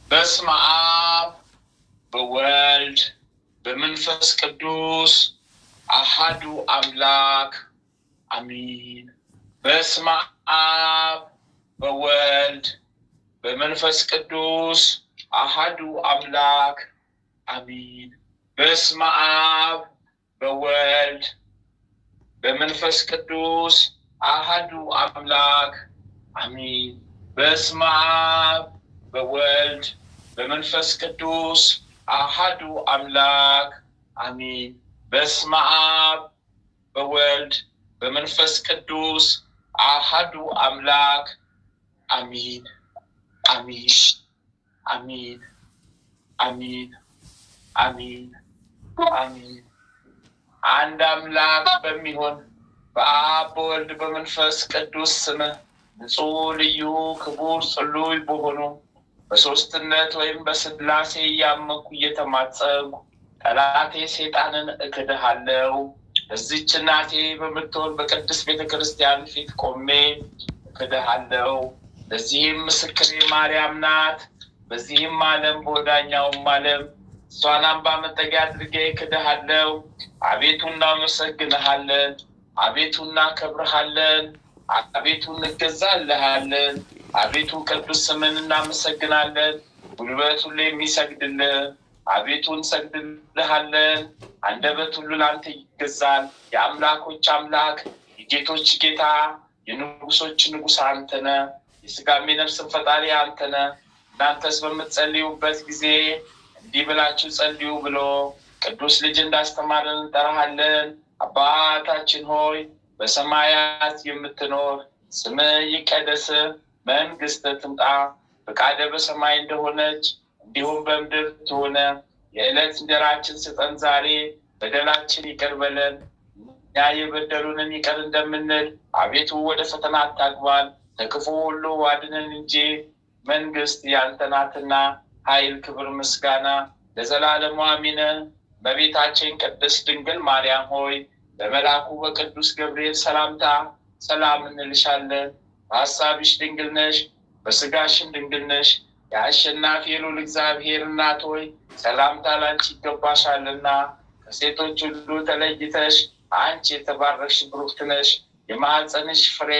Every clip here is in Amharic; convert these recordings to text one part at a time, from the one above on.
በስመ አብ በወልድ በመንፈስ ቅዱስ አሐዱ አምላክ አሚን። በስመ አብ በወልድ በመንፈስ ቅዱስ አሐዱ አምላክ አሚን። በስመ አብ በወልድ በመንፈስ ቅዱስ አሐዱ አምላክ አሚን። በስመ አብ በወልድ በመንፈስ ቅዱስ አሐዱ አምላክ አሚን። በስመ አብ በወልድ በመንፈስ ቅዱስ አሐዱ አምላክ አሚን አሚን አሚን አሚን አሚን አሚን። አንድ አምላክ በሚሆን በአብ በወልድ በመንፈስ ቅዱስ ስም ንጹሕ ልዩ ክቡር ጽሉይ በሆኑ በሶስትነት ወይም በስላሴ እያመንኩ እየተማጸንኩ ጠላቴ ሰይጣንን እክድሃለሁ። በዚህች እናቴ በምትሆን በቅድስት ቤተክርስቲያን ፊት ቆሜ እክድሃለሁ። ለዚህም ምስክሬ ማርያም ናት። በዚህም ዓለም በወዳኛውም ዓለም እሷን አምባ መጠጊያ አድርጌ እክድሃለሁ። አቤቱ እናመሰግንሃለን፣ አቤቱ እናከብርሃለን፣ አቤቱ እንገዛልሃለን። አቤቱ ቅዱስ ስምን እናመሰግናለን። ጉልበት ሁሉ የሚሰግድልህ አቤቱ እንሰግድልሃለን። አንደበት ሁሉ ላንተ ይገዛል። የአምላኮች አምላክ የጌቶች ጌታ የንጉሶች ንጉስ አንተ ነህ። የስጋም የነፍስም ፈጣሪ አንተ ነህ። እናንተስ በምትጸልዩበት ጊዜ እንዲህ ብላችሁ ጸልዩ ብሎ ቅዱስ ልጅ እንዳስተማረን እንጠራሃለን። አባታችን ሆይ በሰማያት የምትኖር ስምህ ይቀደስ፣ መንግስትህ ትምጣ፣ ፈቃድህ በሰማይ እንደሆነች እንዲሁም በምድር ትሆነ። የዕለት እንጀራችንን ስጠን ዛሬ፣ በደላችን ይቅር በለን እኛ የበደሉንን ይቅር እንደምንል፣ አቤቱ ወደ ፈተና አታግባን ከክፉ ሁሉ አድነን እንጂ መንግስት ያንተ ናትና ኃይል፣ ክብር፣ ምስጋና ለዘላለሙ አሜን። እመቤታችን ቅድስት ድንግል ማርያም ሆይ በመልአኩ በቅዱስ ገብርኤል ሰላምታ ሰላም እንልሻለን። በሐሳብሽ ድንግል ነሽ፣ በስጋሽም ድንግል ነሽ። የአሸናፊ ልዑል እግዚአብሔር እናት ሆይ ሰላምታ ላንቺ ይገባሻልና ከሴቶች ሁሉ ተለይተሽ አንቺ የተባረክሽ ብሩክት ነሽ። የማኅፀንሽ ፍሬ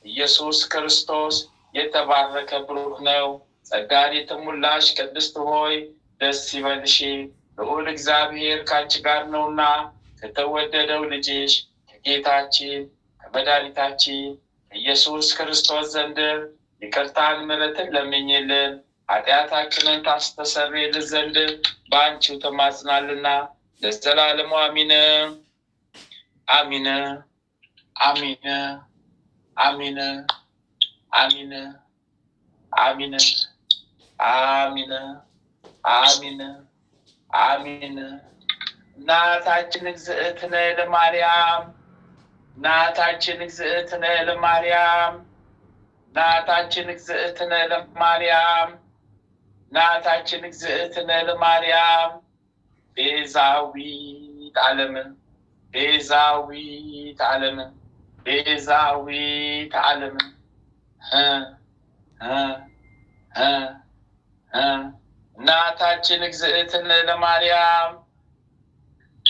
ኢየሱስ ክርስቶስ የተባረከ ብሩክ ነው። ጸጋን የተሞላሽ ቅድስት ሆይ ደስ ይበልሽ፣ ልዑል እግዚአብሔር ከአንቺ ጋር ነውና ከተወደደው ልጅሽ ከጌታችን ከመድኃኒታችን ከኢየሱስ ክርስቶስ ዘንድ ይቅርታን ምሕረትን ለምኝልን ኃጢአታችንን ታስተሰርይልን ዘንድ በአንቺው ተማጽናልና ለዘላለሙ አሚን አሚን አሚን አሚን አሚን አሚን አሚን አሚን አሚን። እናታችን እግዝእትነ ለማርያም እናታችን እግዝእትነ ለማርያም እናታችን እግዝእትነ ለማርያም እናታችን እግዝእትነ ለማርያም ቤዛዊት ዓለም ቤዛዊት ዓለም ቤዛዊት ዓለም እናታችን እግዝእትነ ለማርያም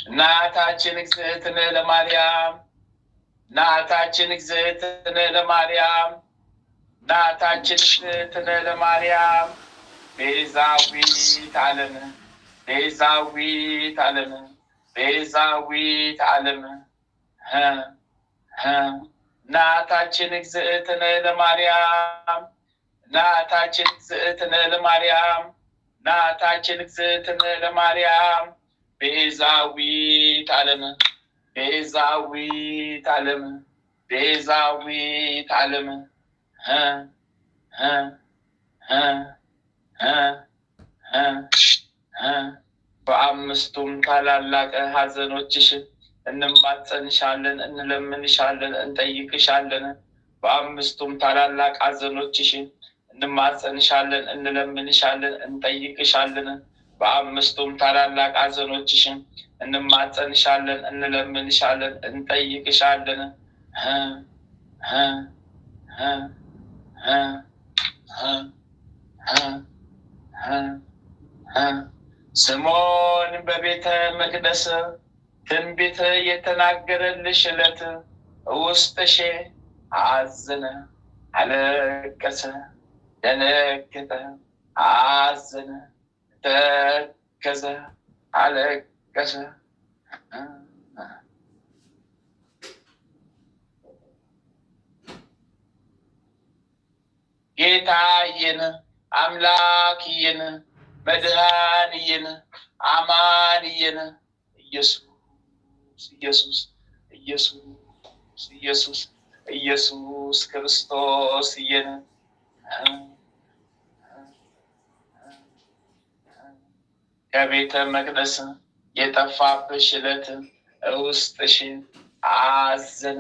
እናታችን እግዝእትነ ለማርያም እናታችን እግዝእትነ ለማርያም እናታችን እግዝእትነ ለማርያም ቤዛዊት ዓለም ቤዛዊት ዓለም ቤዛዊት ዓለም እናታችን እግዝእትነ ለማርያም እናታችን እግዝእትነ ለማርያም እናታችን እግዝእትነ ለማርያም ቤዛዊት ዓለም ቤዛዊት ዓለም ቤዛዊት ዓለም በአምስቱም ታላላቅ ሐዘኖችሽ እንማጸንሻለን፣ እንለምንሻለን፣ እንጠይቅሻለን። በአምስቱም ታላላቅ ሐዘኖችሽ እንማጸንሻለን፣ እንለምንሻለን፣ እንጠይቅሻለን። በአምስቱም ታላላቅ ሐዘኖችሽ እንማጸንሻለን፣ እንለምንሻለን፣ እንጠይቅሻለን። ስምዖን በቤተ መቅደስ ትንቢት የተናገረልሽ ዕለት ውስጥሽ አዘነ፣ አለቀሰ፣ ደነገጠ፣ አዘነ፣ ተከዘ፣ አለቀሰ። ጌታዬን አምላክዬን መድኃኒዬን አማንዬን ኢየሱስ ኢየሱስ ኢየሱስ ኢየሱስ ኢየሱስ ክርስቶስ እየን ከቤተ መቅደስ የጠፋብሽ ዕለት ውስጥሽ አዘነ፣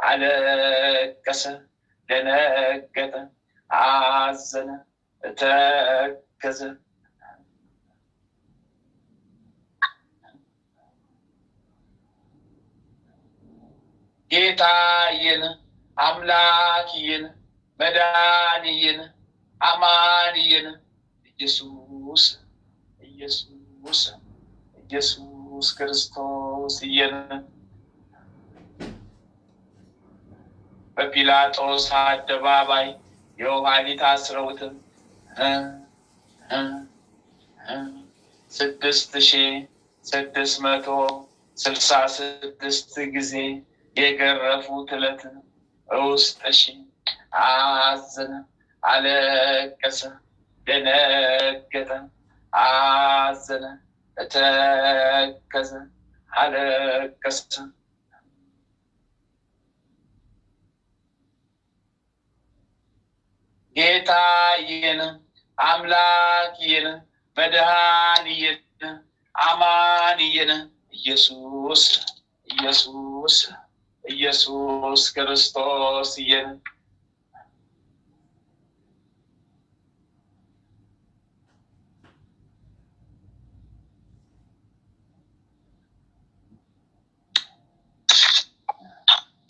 አለቀሰ ደነገጠ አዘነ ተከዘ። ጌታዬን አምላኬን መድኃኒዬን አማኑኤል ኢየሱስ ኢየሱስ ኢየሱስ ክርስቶስ በጲላጦስ አደባባይ ዮሐንስ አስረውት 6666 ጊዜ የገረፉት ዕለት ውስጥሽ አዘነ አለቀሰ ደነገጠ አዘነ ተከዘ አለቀሰ። ጌታዬን አምላኬን መድኃኒዬን አማኑኤል ኢየሱስ ኢየሱስ ኢየሱስ ክርስቶስ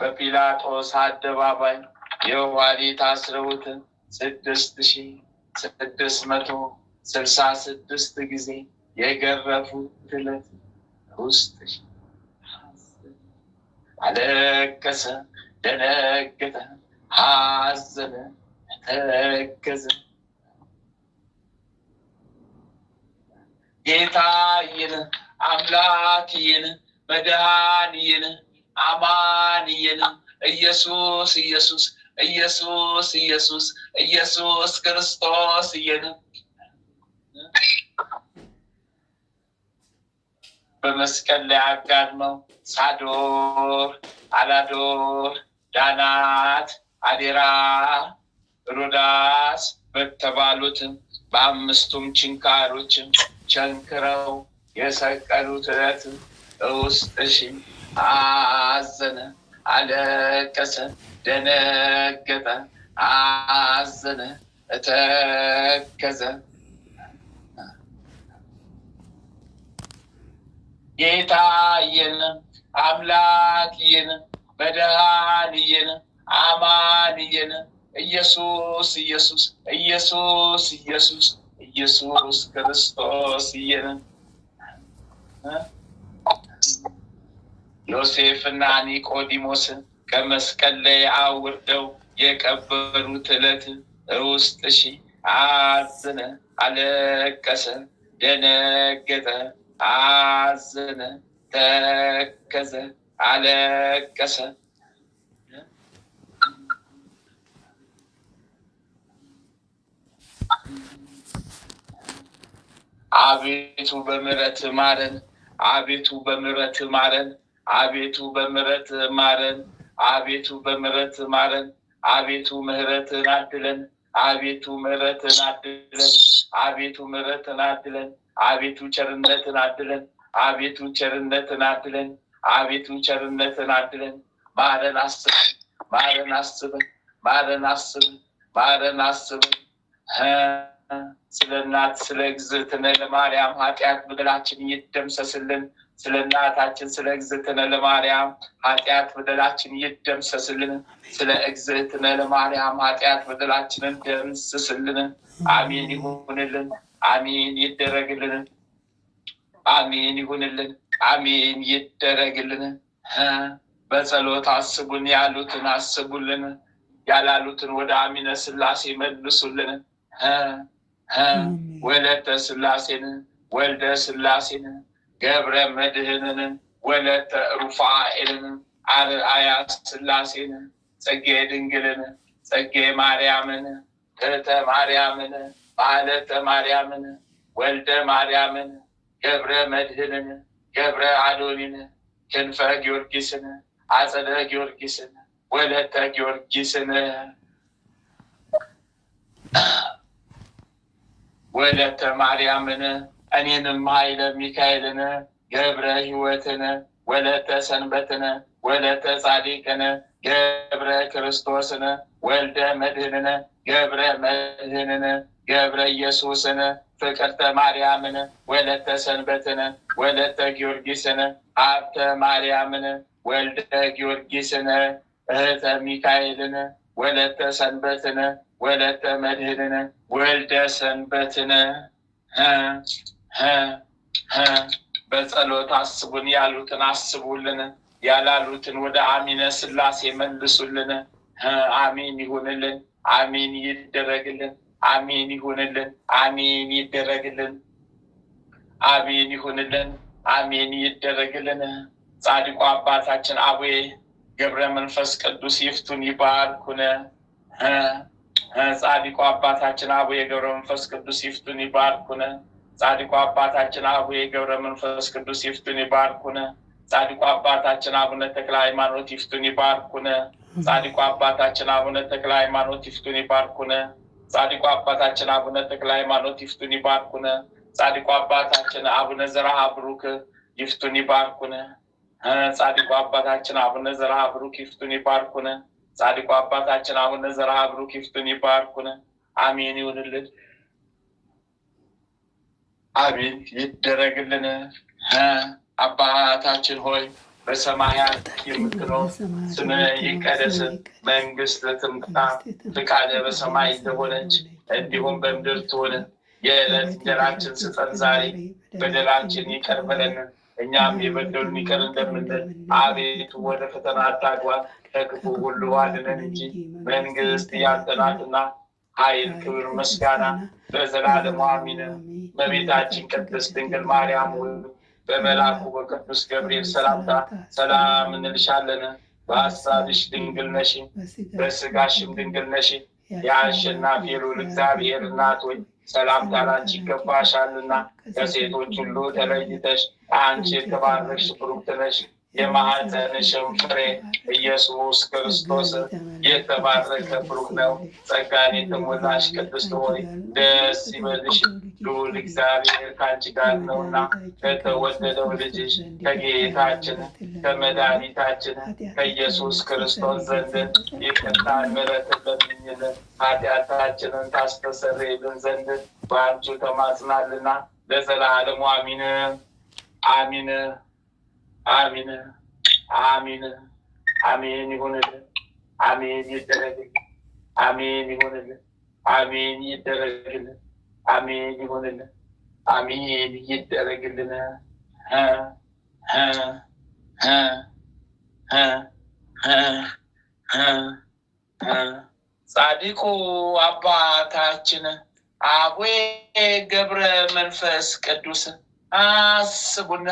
በጲላጦስ አደባባይ ዮሐንስ አስረውት 6666 ጊዜ የገረፉት ዕለት ውስጥሽ አለቀሰ ደነገጠ አዘነ ተከዘ። ጌታዬን አምላኬን መድኃኒዬን አማኑኤል ኢየሱስ ኢየሱስ ኢየሱስ ኢየሱስ ኢየሱስ ክርስቶስ በመስቀል ላይ አጋድመው ሳዶር፣ አላዶር፣ ዳናት፣ አዴራ፣ ሮዳስ በተባሉትም በአምስቱም ችንካሮችም ቸንክረው የሰቀሉት ዕለት ውስጥሽ አዘነ አለቀሰ ደነገጠ አዘነ ተከዘ። ጌታዬን አምላኬን መድኃኒዬን አማኑኤል ኢየሱስ ኢየሱስ ኢየሱስ ኢየሱስ ኢየሱስ ክርስቶስ ዮሴፍና ኒቆዲሞስን ከመስቀል ላይ አውርደው የቀበሩት ዕለት ውስጥሽ አዘነ አለቀሰ ደነገጠ አዘነ ተከዘ አለቀሰ። አቤቱ በምሕረት ማረን፣ አቤቱ በምሕረት ማረን፣ አቤቱ በምሕረት ማረን፣ አቤቱ በምሕረት ማረን፣ አቤቱ ምሕረትን አድለን፣ አቤቱ ምሕረትን አድለን፣ አቤቱ ምሕረትን አድለን፣ አቤቱ ቸርነትን አድለን፣ አቤቱ ቸርነትን አድለን፣ አቤቱ ቸርነትን አድለን። ማረን አስበን፣ ማረን አስበን፣ ማረን አስበን፣ ማረን አስበን። ስለ እናት ስለ እግዝእትነ ለማርያም ኃጢአት በደላችን ይደምሰስልን። ስለ እናታችን ስለ እግዝእትነ ለማርያም ኃጢአት በደላችን ይደምሰስልን። ስለ እግዝእትነ ለማርያም ኃጢአት በደላችንን ደምስስልን። አሜን ይሁንልን፣ አሜን ይደረግልን፣ አሜን ይሁንልን፣ አሜን ይደረግልን። በጸሎት አስቡን ያሉትን አስቡልን፣ ያላሉትን ወደ አሚነ ሥላሴ መልሱልን። ወለተ ሥላሴን ወልደ ሥላሴን ገብረ መድኅንን ወለተ ሩፋኤልን አርአያ ሥላሴን ጸጌ ድንግልን ጸጌ ማርያምን እህተ ማርያምን ማለተ ማርያምን ወልደ ማርያምን ገብረ መድኅንን ገብረ አዶኒን ክንፈ ጊዮርጊስን አጸደ ጊዮርጊስን ወለተ ጊዮርጊስን ወለተ ማርያምን እኔንም ኃይለ ሚካኤልን ገብረ ሕይወትን ወለተ ሰንበትን ወለተ ጻዲቅነ ገብረ ክርስቶስነ ወልደ መድህንነ ገብረ መድህንነ ገብረ ኢየሱስነ ፍቅርተ ማርያምነ ወለተ ሰንበትነ ወለተ ጊዮርጊስነ ሀብተ ማርያምነ ወልደ ጊዮርጊስነ እህተ ሚካኤልነ ወለተ ሰንበትነ ወለተ መድህንነ ወልደ ሰንበትነ በጸሎት አስቡን ያሉትን አስቡልን፣ ያላሉትን ወደ አሚነ ሥላሴ መልሱልን። አሚን ይሁንልን፣ አሚን ይደረግልን፣ አሚን ይሁንልን፣ አሚን ይደረግልን፣ አሚን ይሁንልን፣ አሚን ይደረግልን። ጻድቁ አባታችን አቡነ ገብረ መንፈስ ቅዱስ ይፍቱን ይባርኩን። ጻድቁ አባታችን አቡነ ገብረ መንፈስ ቅዱስ ይፍቱን ይባርኩን። ጻድቁ አባታችን አቡነ ገብረ መንፈስ ቅዱስ ይፍቱን ይባርኩን። ጻድቁ አባታችን አቡነ ተክለ ሃይማኖት ይፍቱን ይባርኩን። ጻድቁ አባታችን አቡነ ተክለ ሃይማኖት ይፍቱን ይባርኩን። ጻድቁ አባታችን አቡነ ተክለ ሃይማኖት ይፍቱን ይባርኩን። ጻድቁ አባታችን አቡነ ዘርዓ ብሩክ ይፍቱን ይባርኩን። ጻድቁ አባታችን አቡነ ዘርዓ ብሩክ ይፍቱን ይባርኩን። ጻድቁ አባታችን አቡነ ዘርዓ ብሩክ ይፍቱን ይባርኩን። አሜን ይሁንልን፣ አሜን ይደረግልን። አባታችን ሆይ በሰማያት የምትኖር ስምህ ይቀደስ፣ መንግሥትህ ትምጣ፣ ፈቃድህ በሰማይ እንደሆነች እንዲሁም በምድር ትሁን። የዕለት እንጀራችንን ስጠን ዛሬ፣ በደላችንን ይቅር በለን እኛም የበደሉንን ይቅር እንደምንል፣ አቤቱ ወደ ፈተና አታግባን ከክፉ ሁሉ አድነን እንጂ መንግሥት ያንተ ናትና ኃይል፣ ክብር፣ ምስጋና ለዘላለሙ አሜን። እመቤታችን ቅድስት ድንግል ማርያም ሆይ በመልአኩ በቅዱስ ገብርኤል ሰላምታ ሰላም እንልሻለን። በሐሳብሽ ድንግል ነሽ፣ በሥጋሽም ድንግል ነሽ። የአሸናፊ ልዑል እግዚአብሔር እናት ሆይ ሰላምታ ላንቺ ይገባሻልና ከሴቶች ሁሉ ተለይተሽ አንቺ የተባረክሽ ብሩክት ነሽ። የማኅፀንሽም ፍሬ ኢየሱስ ክርስቶስ የተባረከ ብሩክ ነው። ጸጋን የተሞላሽ ቅድስት ሆይ ደስ ይበልሽ፣ ልዑል እግዚአብሔር ከአንቺ ጋር ነውና ከተወደደው ልጅሽ ከጌታችን ከመድኃኒታችን ከኢየሱስ ክርስቶስ ዘንድ ይቅርታን ምሕረትን ለምኝልን ኃጢአታችንን ታስተሰርይልን ዘንድ በአንቺ ተማጽናልና ለዘላለሙ አሚን አሚን አሚን አሚን አሚን ይሁንልን፣ አሚን ይደረግልን፣ አሚን ይሁንልን፣ አሚን ይደረግልን፣ አሚን ይሁንልን፣ አሚን ይደረግልን። ጻድቁ አባታችን አቡነ ገብረ መንፈስ ቅዱስ አስቡን፣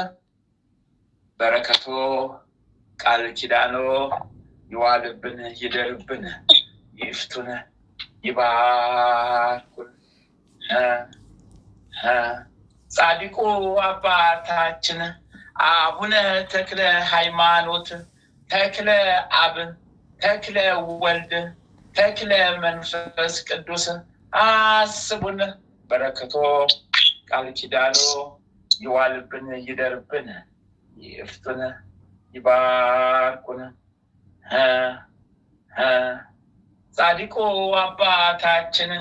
በረከቶ ቃል ኪዳኖ ይዋልብን፣ ይደርብን፣ ይፍቱን፣ ይባርኩን። ጻድቁ አባታችን አቡነ ተክለ ሃይማኖት ተክለ አብ ተክለ ወልድ ተክለ መንፈስ ቅዱስ አስቡን፣ በረከቶ ቃል ኪዳኖ ይዋልብን፣ ይደርብን፣ ይፍቱን፣ ይባርኩን። ጻድቁ አባታችን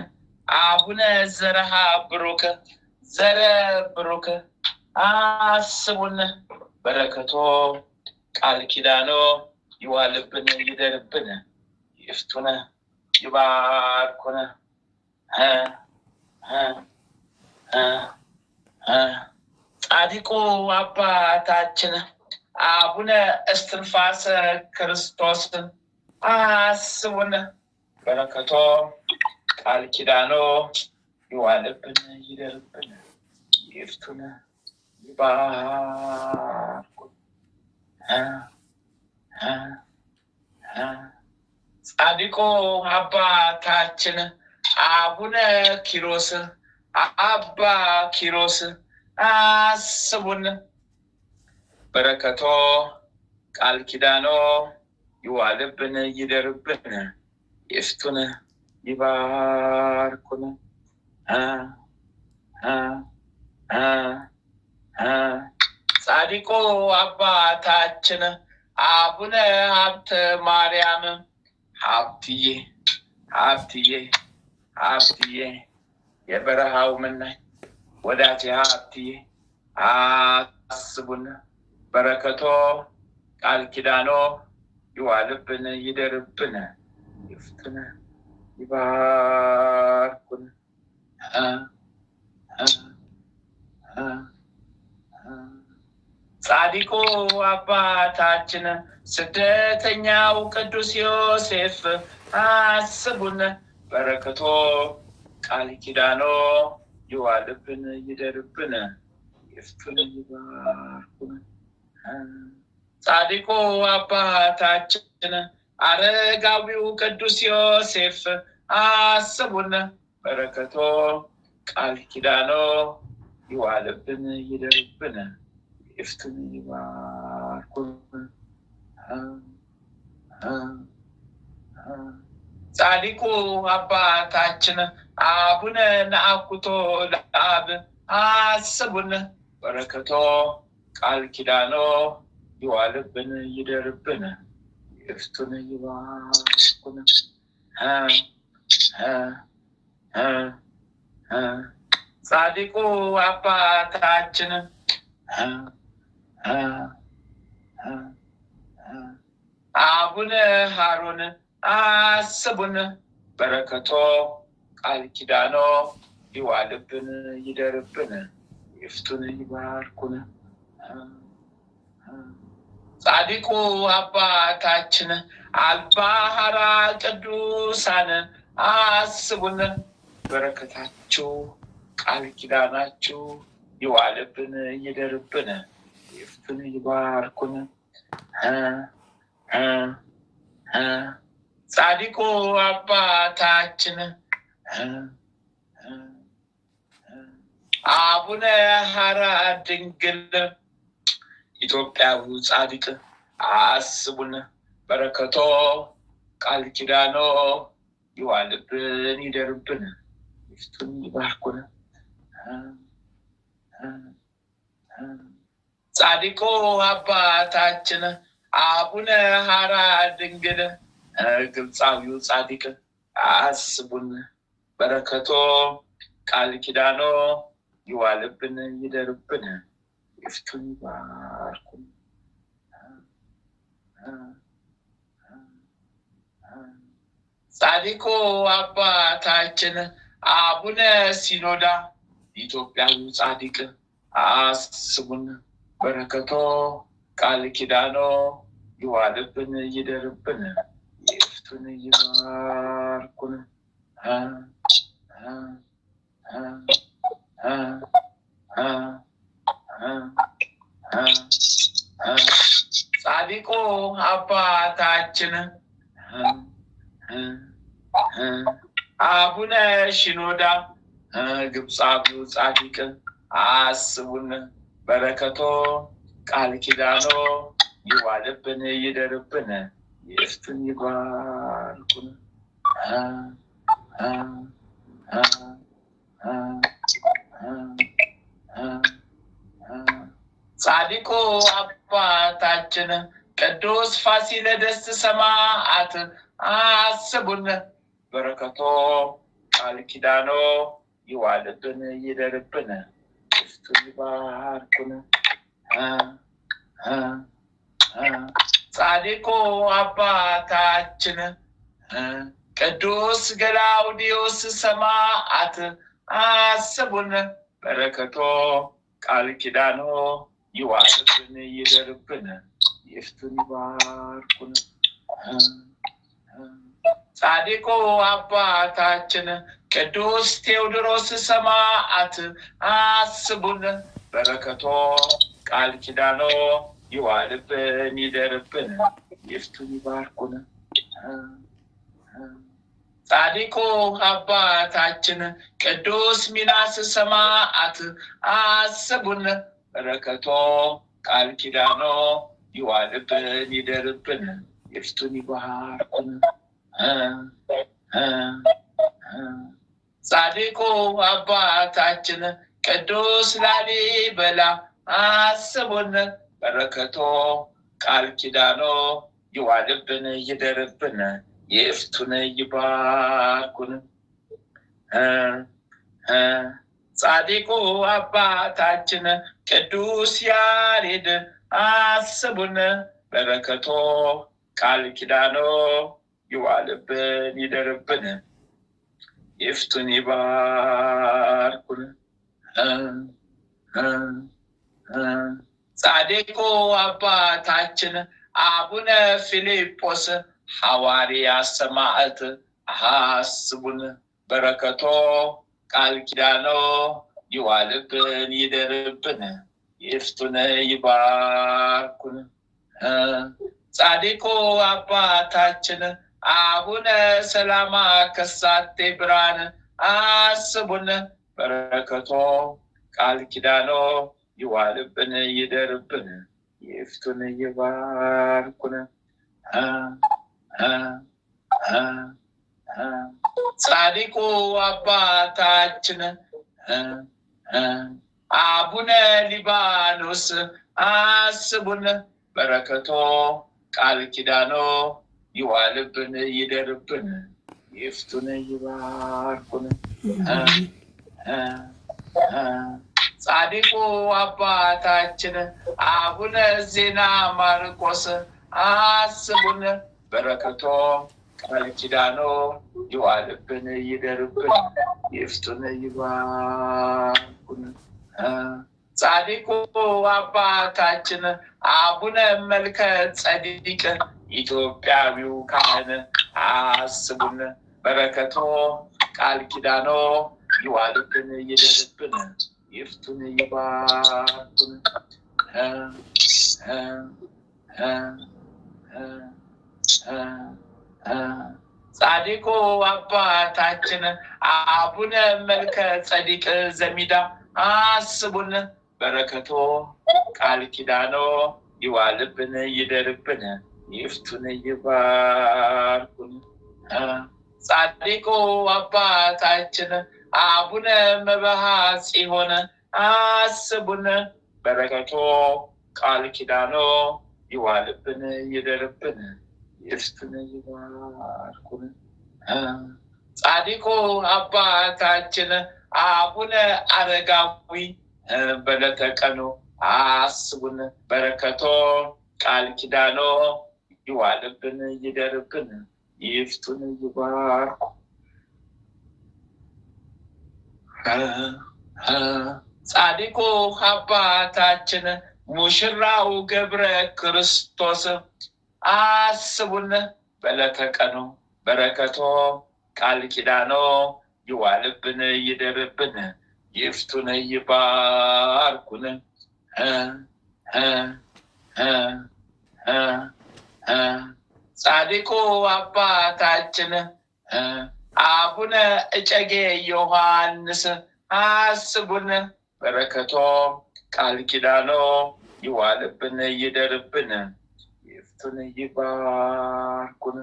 አቡነ ዘርዓ ብሩክ ዘረ ብሩክ አስቡን፣ በረከቶ ቃል ኪዳኖ ይዋልብን፣ ይደርብን፣ ይፍቱን፣ ይባርኩን። ጻድቁ አባታችን አቡነ እስትንፋሰ ክርስቶስ አስቡን፣ በረከቶ ቃል ኪዳኖ ይዋልብን፣ ይደርብን፣ ይፍቱን፣ ይባርኩን። ጻድቁ አባታችን አቡነ ኪሮስ አባ ኪሮስ አስቡን፣ በረከቶ ቃል ኪዳኖ ይዋልብን፣ ይደርብን፣ ይፍቱን፣ ይባርኩን። ጻድቁ አባታችን አቡነ ሀብተ ማርያም ሀብትዬ ሀብትዬ ሀብትዬ የበረሃው መናኝ ወዳጄ ሀብትዬ አስቡን በረከቶ ቃል ኪዳኖ ይዋልብን ይደርብን ይፍትን ይባርኩን። ጻድቁ አባታችን ስደተኛው ቅዱስ ዮሴፍ አስቡን በረከቶ ቃል ኪዳኖ ይዋልብን ይደርብን ይፍቱን ይባርኩን። ጻድቁ አባታችን አረጋዊው ቅዱስ ዮሴፍ አስቡን በረከቶ ቃል ኪዳኖ ይዋልብን ይደርብን ይፍቱን ይባርኩን። ጻድቁ አባታችን አቡነ ነአኩቶ ለአብ አስቡን በረከቶ ቃል ኪዳኖ ይዋልብን ይደርብን ይፍቱን ይባርኩን። ጻድቁ አባታችን አቡነ ሀሮን አስቡን በረከቶ ቃል ኪዳኖ ይዋልብን ይደርብን ይፍቱን ይባርኩን። ጻድቁ አባታችን አልባህራ ቅዱሳን አስቡን በረከታችሁ ቃል ኪዳናችሁ ይዋልብን ይደርብን ይፍቱን ይባርኩን። ጻድቁ አባታችን አቡነ ሀራ ድንግል ኢትዮጵያዊ ጻድቅ አስቡን በረከቶ ቃል ኪዳኖ ይዋልብን ይደርብን ይፍቱን ይባርኩን። ጻድቁ አባታችን አቡነ ሀራ ድንግል ግብፃዊው ጻድቅ አስቡን በረከቶ ቃል ኪዳኖ ይዋልብን ይደርብን ይፍቱን ይባርኩን። ጻድቁ አባታችን አቡነ ሲኖዳ ኢትዮጵያዊ ጻድቅ አስቡን በረከቶ ቃል ኪዳኖ ይዋልብን ይደርብን ይፍቱን ይባርኩን። ጻድቁ አባታችን አቡነ ሽኖዳ ግብፃዊው ጻድቅ አስቡን በረከቶ ቃል ኪዳኖ ይዋልብን ይደርብን ይፍቱን ይባርኩን። ጻድቁ አባታችን ቅዱስ ፋሲለደስ ሰማዕት አስቡን በረከቶ ቃል ኪዳኖ ይዋልብን ይደርብን ይፍቱን ይባርኩን። ጻድቁ አባታችን ቅዱስ ገላውዲዮስ ሰማዕት አስቡን በረከቶ ቃል ኪዳኖ ይዋልብን ይደርብን ይፍቱን ይባርኩን። ጻድቁ አባታችን ቅዱስ ቴዎድሮስ ሰማዕት አስቡን በረከቶ ቃል ኪዳኖ ይዋልብን ይደርብን ይፍቱን ይባርኩን። ጻድቁ አባታችን ቅዱስ ሚናስ ሰማዕት አስቡን በረከቶ ቃል ኪዳኖ ይዋልብን ይደርብን ይፍቱን ይባርኩን። ጻድቁ አባታችን ቅዱስ ላሊበላ አስቡን በረከቶ ቃል ኪዳኖ ይዋልብን ይደርብን ይፍቱን ይባርኩን ጻድቁ አባታችን ቅዱስ ያሬድ አስቡን በረከቶ ቃል ኪዳኖ ይዋልብን ይደርብን ይፍቱን ይባርኩን ጻድቁ አባታችን አቡነ ፊልጶስ ሐዋርያ ሰማዕት አስቡን በረከቶ ቃል ኪዳኖ ይዋልብን ይደርብን ይፍቱን ይባርኩን ጻድቁ አባታችን አቡነ ሰላማ ከሳቴ ብርሃን አስቡን በረከቶ ቃል ኪዳኖ ይዋልብን ይደርብን ይፍቱን ይባርኩን ጻድቁ አባታችን አቡነ ሊባኖስ አስቡን በረከቶ ቃል ኪዳኖ ይዋልብን ይደርብን ይፍቱን ይባርኩን ጻድቁ አባታችን አቡነ ዜና ማርቆስ አስቡን በረከቶ ቃል ኪዳኖ ይዋልብን ይደርብን ይፍቱን ይባርኩን ጻድቁ አባታችን አቡነ መልከ ጸዲቅ ኢትዮጵያዊው ካህን አስቡን በረከቶ ቃል ኪዳኖ ይዋልብን ይደርብን ይፍቱን ይባርኩን ጻድቁ አባታችን አቡነ መልከ ጸዲቅ ዘሚዳ አስቡን በረከቶ ቃል ኪዳኖ ይዋልብን ይደርብን ይፍቱን ይባርኩን ጻድቁ አባታችን አቡነ መብሃ ጽዮን አስቡን በረከቶ ቃል ኪዳኖ ይዋልብን ይደርብን ይፍቱን ይባርኩን ጻድቁ አባታችን አቡነ አረጋዊ በለተቀኑ አስቡን በረከቶ ቃል ኪዳኖ ይዋልብን ይደርብን ይፍቱን ይባርኩ ጻድቁ አባታችን ሙሽራው ገብረ ክርስቶስ አስቡን በለተቀኑ በረከቶ ቃል ኪዳኖ ይዋልብን ይደርብን ይፍቱን ይባርኩን ጻድቁ አባታችን አቡነ እጨጌ ዮሐንስ አስቡን በረከቶ ቃል ኪዳኖ ይዋልብን ይደርብን ይፍቱን ይባርኩን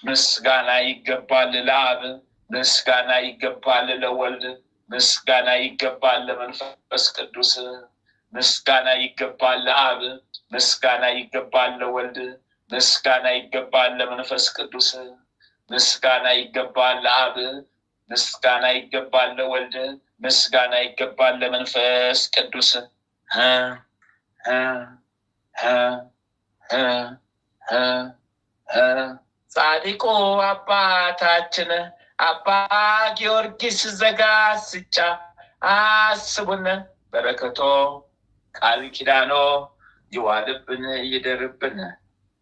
ምስጋና ይገባል ለአብ ምስጋና ይገባል ለወልድ ምስጋና ይገባል ለመንፈስ ቅዱስ ምስጋና ይገባል ለአብ ምስጋና ይገባል ለወልድ ምስጋና ይገባል ለመንፈስ ቅዱስ ምስጋና ይገባል ለአብ ምስጋና ይገባል ለወልድ ምስጋና ይገባል ለመንፈስ ቅዱስ ጻድቁ አባታችን አባ ጊዮርጊስ ዘጋስጫ አስቡን በረከቶ ቃል ኪዳኖ ይዋልብን ይደርብን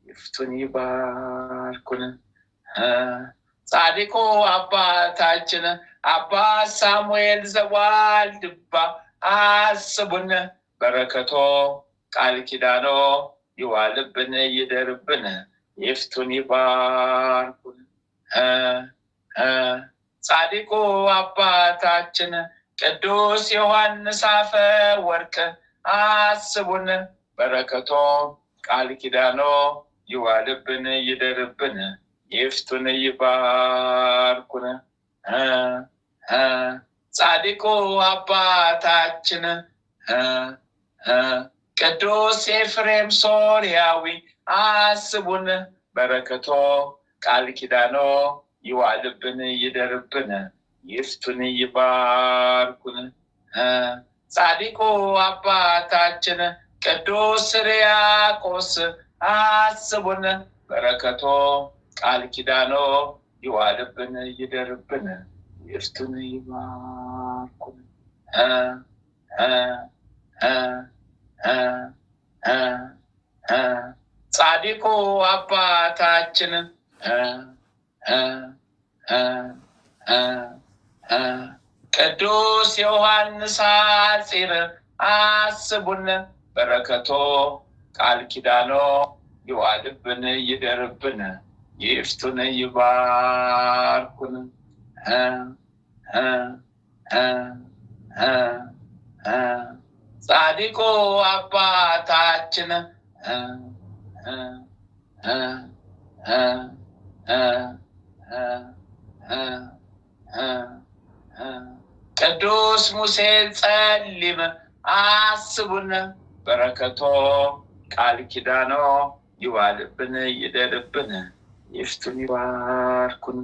ይፍቱን ይባርኩን ጻድቁ አባታችን አባ ሳሙኤል ዘዋልድባ አስቡን በረከቶ ቃል ኪዳኖ ይዋልብን ይደርብን ይፍቱን ይባርኩን ጻድቁ አባታችን ቅዱስ ዮሐንስ አፈ ወርቅ አስቡን በረከቶ ቃል ኪዳኖ ይዋልብን ይደርብን ይፍቱን ይባርኩን ጻድቁ አባታችን ቅዱስ ኤፍሬም ሶርያዊ አስቡን በረከቶ ቃል ኪዳኖ ይዋልብን ይደርብን ይፍቱን ይባርኩን። ጻድቁ አባታችን ቅዱስ ሕርያቆስ አስቡን በረከቶ ቃል ኪዳኖ ይዋልብን ይደርብን ይፍቱን ይባርኩን። ጻድቁ አባታችን ቅዱስ ዮሐንስ ሐጺር አስቡን በረከቶ ቃል ኪዳኖ ይዋልብን ይደርብን ይፍቱን ይባርኩን። ጻድቁ አባታችን ቅዱስ ሙሴ ጸሊም አስቡን በረከቶ ቃል ኪዳኖ ይዋልብን ይደርብን ይፍቱን ይባርኩን።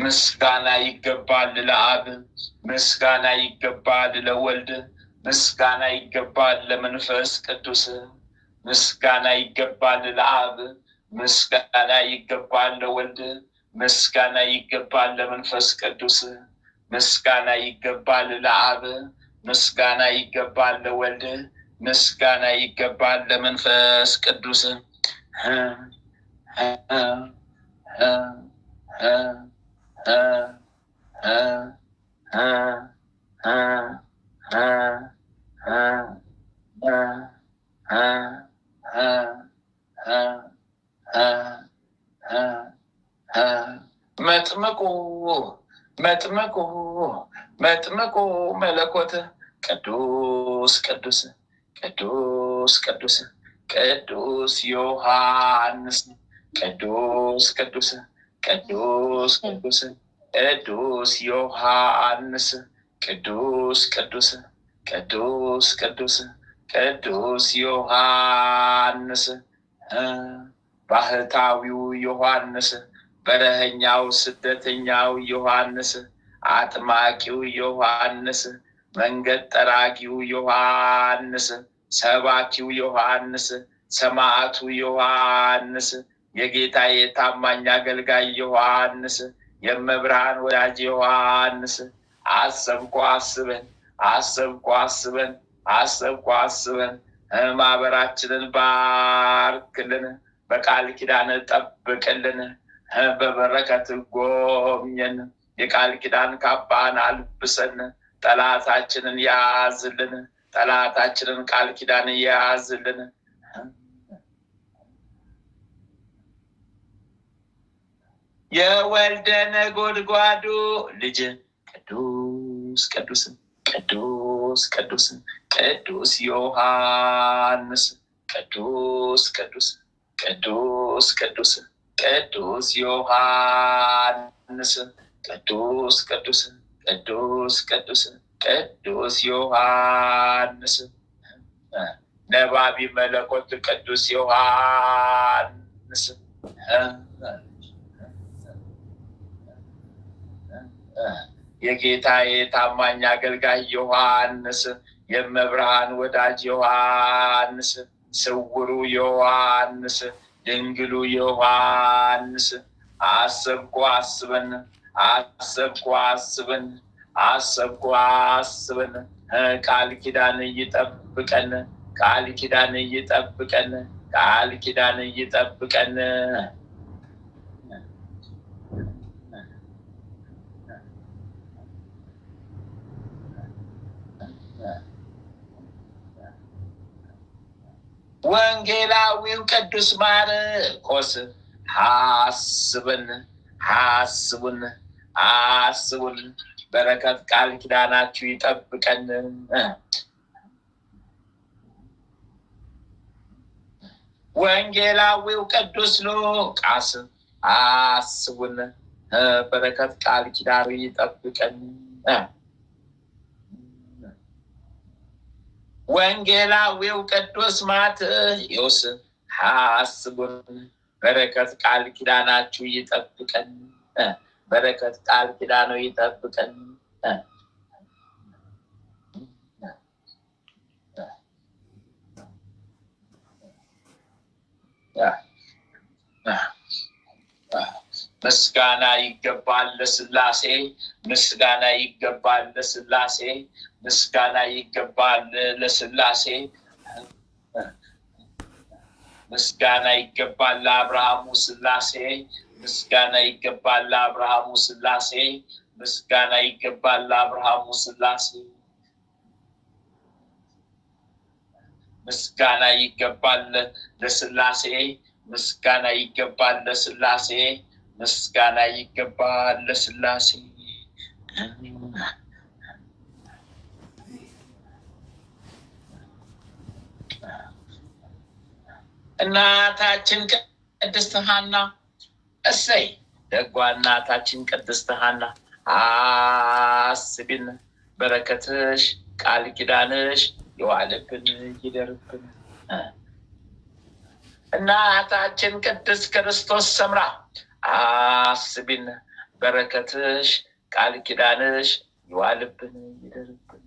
ምስጋና ይገባል ለአብ፣ ምስጋና ይገባል ለወልድ፣ ምስጋና ይገባል ለመንፈስ ቅዱስ። ምስጋና ይገባል ለአብ፣ ምስጋና ይገባል ለወልድ፣ ምስጋና ይገባል ለመንፈስ ቅዱስ። ምስጋና ይገባል ለአብ፣ ምስጋና ይገባል ለወልድ፣ ምስጋና ይገባል ለመንፈስ ቅዱስ። መጥምቁ መለኮት ቅዱስ ቅዱስ ቅዱስ ቅዱስ ቅዱስ ዮሐንስ ቅዱስ ቅዱስ ቅዱስ ቅዱስ ቅዱስ ዮሐንስ ቅዱስ ቅዱስ ቅዱስ ቅዱስ ቅዱስ ዮሐንስ ባህታዊው ዮሐንስ በረኸኛው ስደተኛው ዮሐንስ አጥማቂው ዮሐንስ መንገድ ጠራጊው ዮሐንስ ሰባኪው ዮሐንስ ሰማዕቱ ዮሐንስ የጌታዬ ታማኝ አገልጋይ ዮሐንስ የመብርሃን ወዳጅ ዮሐንስ አሰብኩ አስበን አሰብኩ አስበን አሰብኩ አስበን ማህበራችንን ባርክልን፣ በቃል ኪዳን ጠብቅልን፣ በበረከት ጎብኘን፣ የቃል ኪዳን ካባን አልብሰን፣ ጠላታችንን ያዝልን፣ ጠላታችንን ቃል ኪዳን ያዝልን። የወልደ ነጎድጓዱ ልጅ ቅዱስ ቅዱስ ቅዱስ ቅዱስ ቅዱስ ዮሐንስ ቅዱስ ቅዱስ ቅዱስ ቅዱስ ቅዱስ ዮሐንስ ቅዱስ ቅዱስ ቅዱስ ቅዱስ ቅዱስ ዮሐንስ ነባቢ መለኮት ቅዱስ ዮሐንስ የጌታዬ ታማኝ አገልጋይ ዮሐንስ የመብርሃን ወዳጅ ዮሐንስ ስውሩ ዮሐንስ ድንግሉ ዮሐንስ አሰብኩ አስበን አሰብኩ አስበን አሰብኩ አስበን ቃል ኪዳን ይጠብቀን ቃል ኪዳን ይጠብቀን ቃል ኪዳን ይጠብቀን። ወንጌላዊው ቅዱስ ማርቆስ አስቡን አስቡን አስቡን በረከት ቃል ኪዳናችሁ ይጠብቀን። ወንጌላዊው ቅዱስ ሉቃስ አስቡን። በረከት ቃል ኪዳኑ ይጠብቀን። ወንጌላዊው ቅዱስ ማቴዎስ አስቡን። በረከት ቃል ኪዳናችሁ ይጠብቀን። በረከት ቃል ኪዳኑ ይጠብቀን። ምስጋና ይገባል ለስላሴ፣ ምስጋና ይገባል ለስላሴ፣ ምስጋና ይገባል ለስላሴ። ምስጋና ይገባል ለአብርሃሙ ስላሴ፣ ምስጋና ይገባል ለአብርሃሙ ስላሴ፣ ምስጋና ይገባል ለአብርሃሙ ስላሴ። ምስጋና ይገባል ለስላሴ፣ ምስጋና ይገባል ለስላሴ፣ ምስጋና ይገባል ለስላሴ። እናታችን ቅድስት ሐና እሰይ ደጓ እናታችን ቅድስት ሐና አስቢን። በረከትሽ ቃል ኪዳንሽ ይዋልብን ይደርብን። እናታችን ቅድስት ክርስቶስ ሰምራ አስቢን። በረከትሽ ቃል ኪዳንሽ ይዋልብን ይደርብን።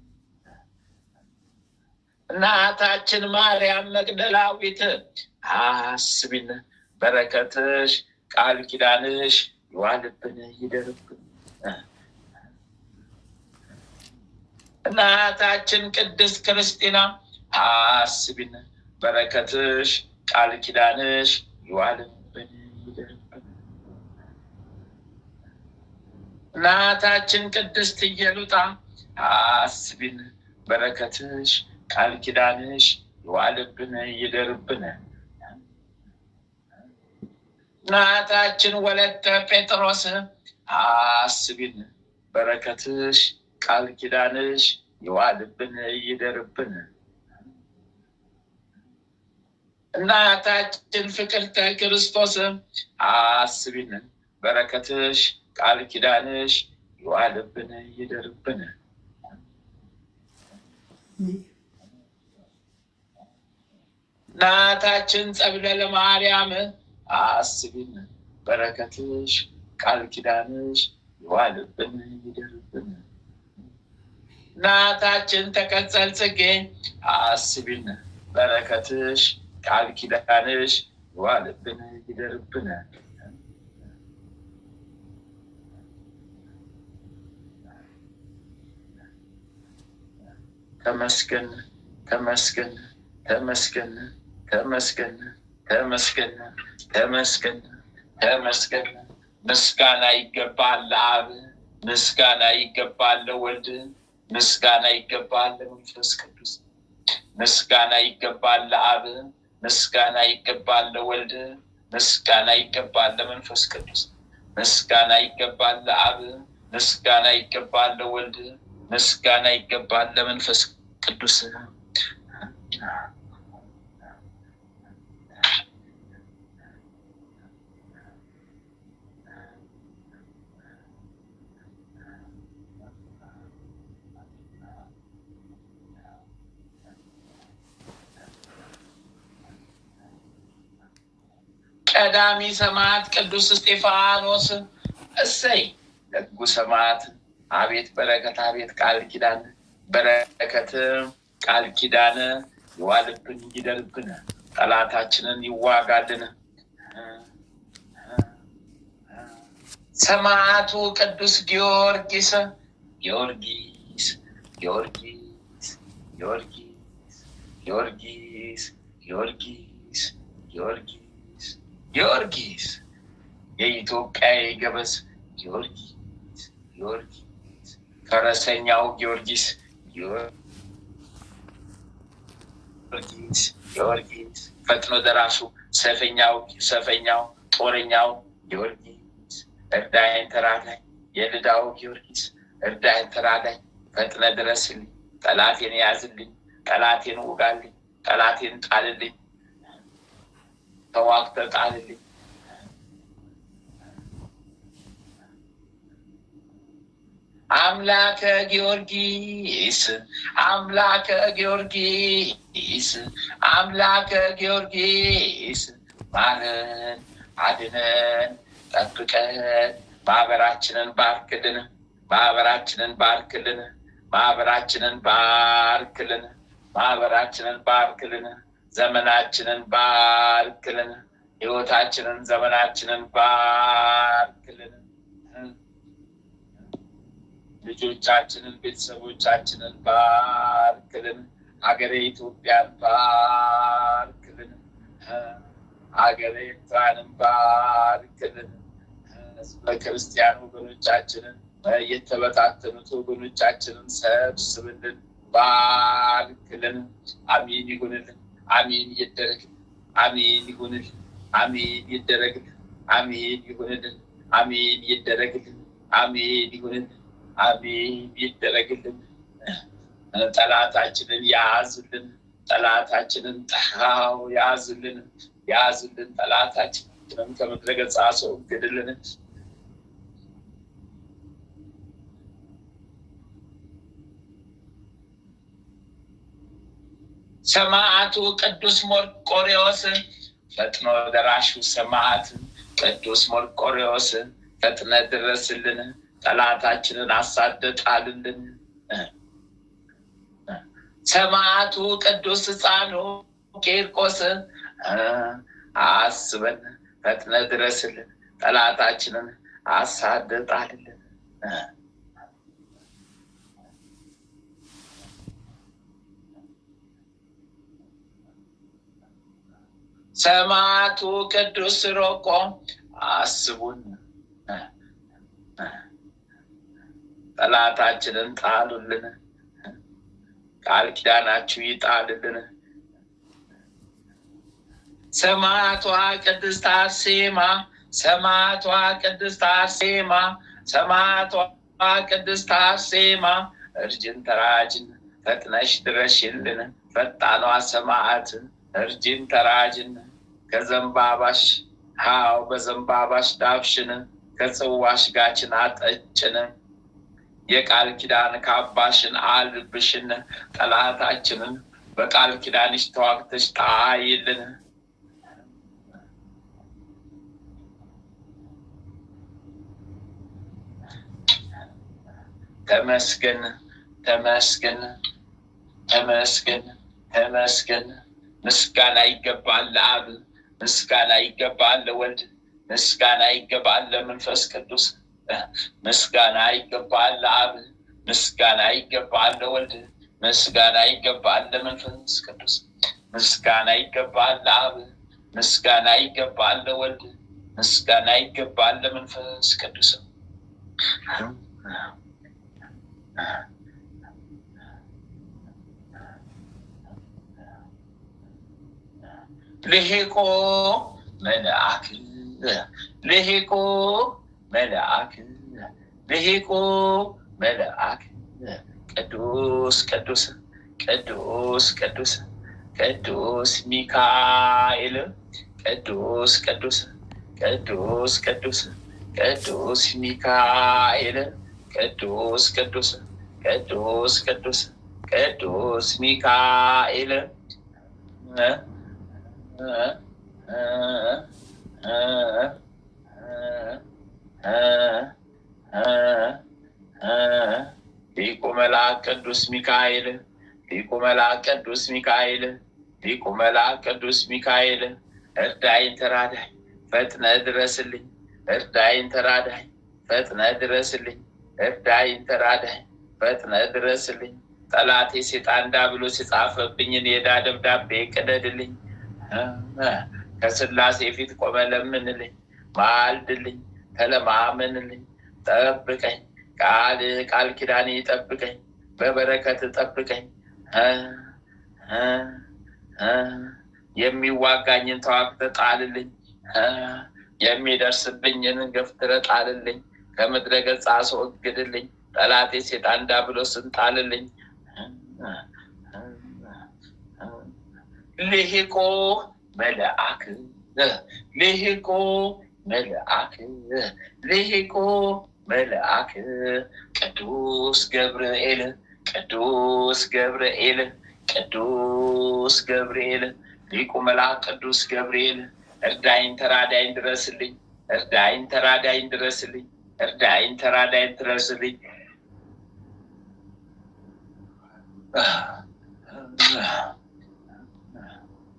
እናታችን ማርያም መግደላዊት አስቢን። በረከትሽ ቃል ኪዳንሽ ይዋልብን ይደርብን። እናታችን ቅድስት ክርስቲና አስቢን። በረከትሽ ቃል ኪዳንሽ ይዋልብን ይደርብን። እናታችን ቅድስት ኢየሉጣ አስቢን። በረከትሽ ቃል ኪዳንሽ ይዋልብን ይደርብን። እናታችን ወለተ ጴጥሮስ አስቢን። በረከትሽ ቃል ኪዳንሽ ይዋልብን ይደርብን። እናታችን ፍቅርተ ክርስቶስ አስቢን። በረከትሽ ቃል ኪዳንሽ ይዋልብን ይደርብን። እናታችን ጸብለለ ማርያም አስቢን። በረከትሽ ቃል ኪዳንሽ ይዋልብን ይደርብን። እናታችን ተቀጸል ጽጌ አስቢን። በረከትሽ ቃል ኪዳንሽ ይዋልብን ይደርብን። ተመስገን ተመስገን ተመስገን ተመስገን ተመስገን ተመስገን ተመስገን። ምስጋና ይገባል ለአብ፣ ምስጋና ይገባል ለወልድ፣ ምስጋና ይገባል ለመንፈስ ቅዱስ። ምስጋና ይገባል ለአብ፣ ምስጋና ይገባል ለወልድ፣ ምስጋና ይገባል ለመንፈስ ቅዱስ። ምስጋና ይገባል ለአብ፣ ምስጋና ይገባል ለወልድ፣ ምስጋና ይገባል ለመንፈስ ቅዱስ። ቀዳሚ ሰማዕት ቅዱስ እስጢፋኖስ እሰይ ደጉ ሰማዕት። አቤት በረከት፣ አቤት ቃል ኪዳን፣ በረከት ቃል ኪዳን ይዋልብን ይደርብን። ጠላታችንን ይዋጋልን። ሰማዕቱ ቅዱስ ጊዮርጊስ ጊዮርጊስ ጊዮርጊስ ጊዮርጊስ ጊዮርጊስ ጊዮርጊስ ጊዮርጊስ ጊዮርጊስ የኢትዮጵያ ገበዝ ጊዮርጊስ ጊዮርጊስ ፈረሰኛው ጊዮርጊስ ጊዮርጊስ ጊዮርጊስ ፈጥኖ ደራሹ ሰፈኛው ጦረኛው ጊዮርጊስ እርዳይን ተራዳይ የልዳው ጊዮርጊስ እርዳኝ ተራዳኝ ፈጥነ ድረስልኝ ጠላቴን ያዝልኝ ጠላቴን ውጋልኝ ጠላቴን ጣልልኝ ተዋግተ ጣልልኝ አምላከ ጊዮርጊስ አምላከ ጊዮርጊስ አምላከ ጊዮርጊስ ማረን አድነን ጠብቀን ማህበራችንን ባርክልን ማህበራችንን ባርክልን ማህበራችንን ባርክልን ማህበራችንን ባርክልን ዘመናችንን ባርክልን ህይወታችንን ዘመናችንን ባርክልን ልጆቻችንን ቤተሰቦቻችንን ባርክልን ሀገሬ ኢትዮጵያን ባርክልን ሀገሬ ኤርትራንን ባርክልን በክርስቲያን ወገኖቻችንን የተበታተኑት ወገኖቻችንን ሰብስብልን ባርክልን አሚን ይሁንልን አሚን ይደረግልን አሚን ይሁንልን አሚን ይደረግልን አሚን ይሁንልን አሚን ይደረግልን አሚን ይሁንልን አሚን ይደረግልን ጠላታችንን ያዝልን ጠላታችንን ጣው ያዝልን ያዝልን ጠላታችንን ከምድረ ገጽ አስወግድልን ሰማዕቱ ቅዱስ መርቆሬዎስ ፈጥኖ ደራሹ ሰማዕት ቅዱስ መርቆሬዎስ ፈጥነ ድረስልን ጠላታችንን አሳደጣልልን ሰማዕቱ ቅዱስ ሕፃኑ ቂርቆስ አስበን ፈጥነ ድረስልን ጠላታችንን አሳደጣልልን ሰማዕቱ ቅዱስ ሮቆ አስቡን ጠላታችንን ጣሉልን ቃል ኪዳናችሁ ይጣልልን ሰማዕቷ ቅድስት አርሴማ ሰማዕቷ ቅድስት አርሴማ ሰማዕቷ ቅድስት አርሴማ እርጅን ተራጅን ፈጥነሽ ድረሽልን ፈጣኗ ሰማዕት እርጅን ተራጅን ከዘንባባሽ ሃው በዘንባባሽ ዳብሽን ከጽዋሽ ጋችን አጠጭን የቃል ኪዳን ካባሽን አልብሽን ጠላታችንን በቃል ኪዳንሽ ተዋግተሽ ጣይልን ተመስገን ተመስገን ተመስገን ተመስገን ምስጋና ይገባል ለአብ ምስጋና ይገባል ለወልድ ምስጋና ይገባል ለመንፈስ ቅዱስ ምስጋና ይገባል ለአብ ምስጋና ይገባል ለወልድ ምስጋና ይገባል ለመንፈስ ቅዱስ ምስጋና ይገባል ለአብ ምስጋና ይገባል ለወልድ ምስጋና ይገባል ለመንፈስ ቅዱስ ልሂቆ መልአክ ልሂቆ መልአክ ልሂቆ መልአክ ቅዱስ ቅዱስ ቅዱስ ቅዱስ ቅዱስ ሚካኤል ቅዱስ ቅዱስ ቅዱስ ቅዱስ ቅዱስ ሚካኤል ቅዱስ ቅዱስ ቅዱስ ቅዱስ ቅዱስ ሚካኤል ሊቁ መልአክ ቅዱስ ሚካኤል ሊቁ መልአክ ቅዱስ ሚካኤል ሊቁ መልአክ ቅዱስ ሚካኤል እርዳኝ ተራዳኝ ፈጥነ ድረስልኝ እርዳኝ ተራዳኝ ፈጥነ ድረስልኝ እርዳኝ ተራዳኝ ፈጥነ ድረስልኝ ጠላቴ ሰይጣን ዲያብሎስ የጻፈብኝን የዕዳ ደብዳቤ ቅደድልኝ ከስላሴ ፊት ቆመ ለምንልኝ ማልድልኝ ተለማመንልኝ ጠብቀኝ ቃል ኪዳኔ ጠብቀኝ በበረከት ጠብቀኝ የሚዋጋኝን ተዋግተህ ጣልልኝ የሚደርስብኝን ገፍትረህ ጣልልኝ ከምድረ ገጽ አስወግድልኝ ጠላቴ ሰይጣን ዲያብሎስን ጣልልኝ። ልሂቆ መልአክ ልሂቆ መልአክ ልሂቆ መልአክ ቅዱስ ገብርኤል ቅዱስ ገብርኤል ቅዱስ ገብርኤል ሊቁ መልአክ ቅዱስ ገብርኤል እርዳኝ ተራዳኝ ድረስልኝ እርዳኝ ተራዳኝ ድረስልኝ እርዳኝ ተራዳኝ ድረስልኝ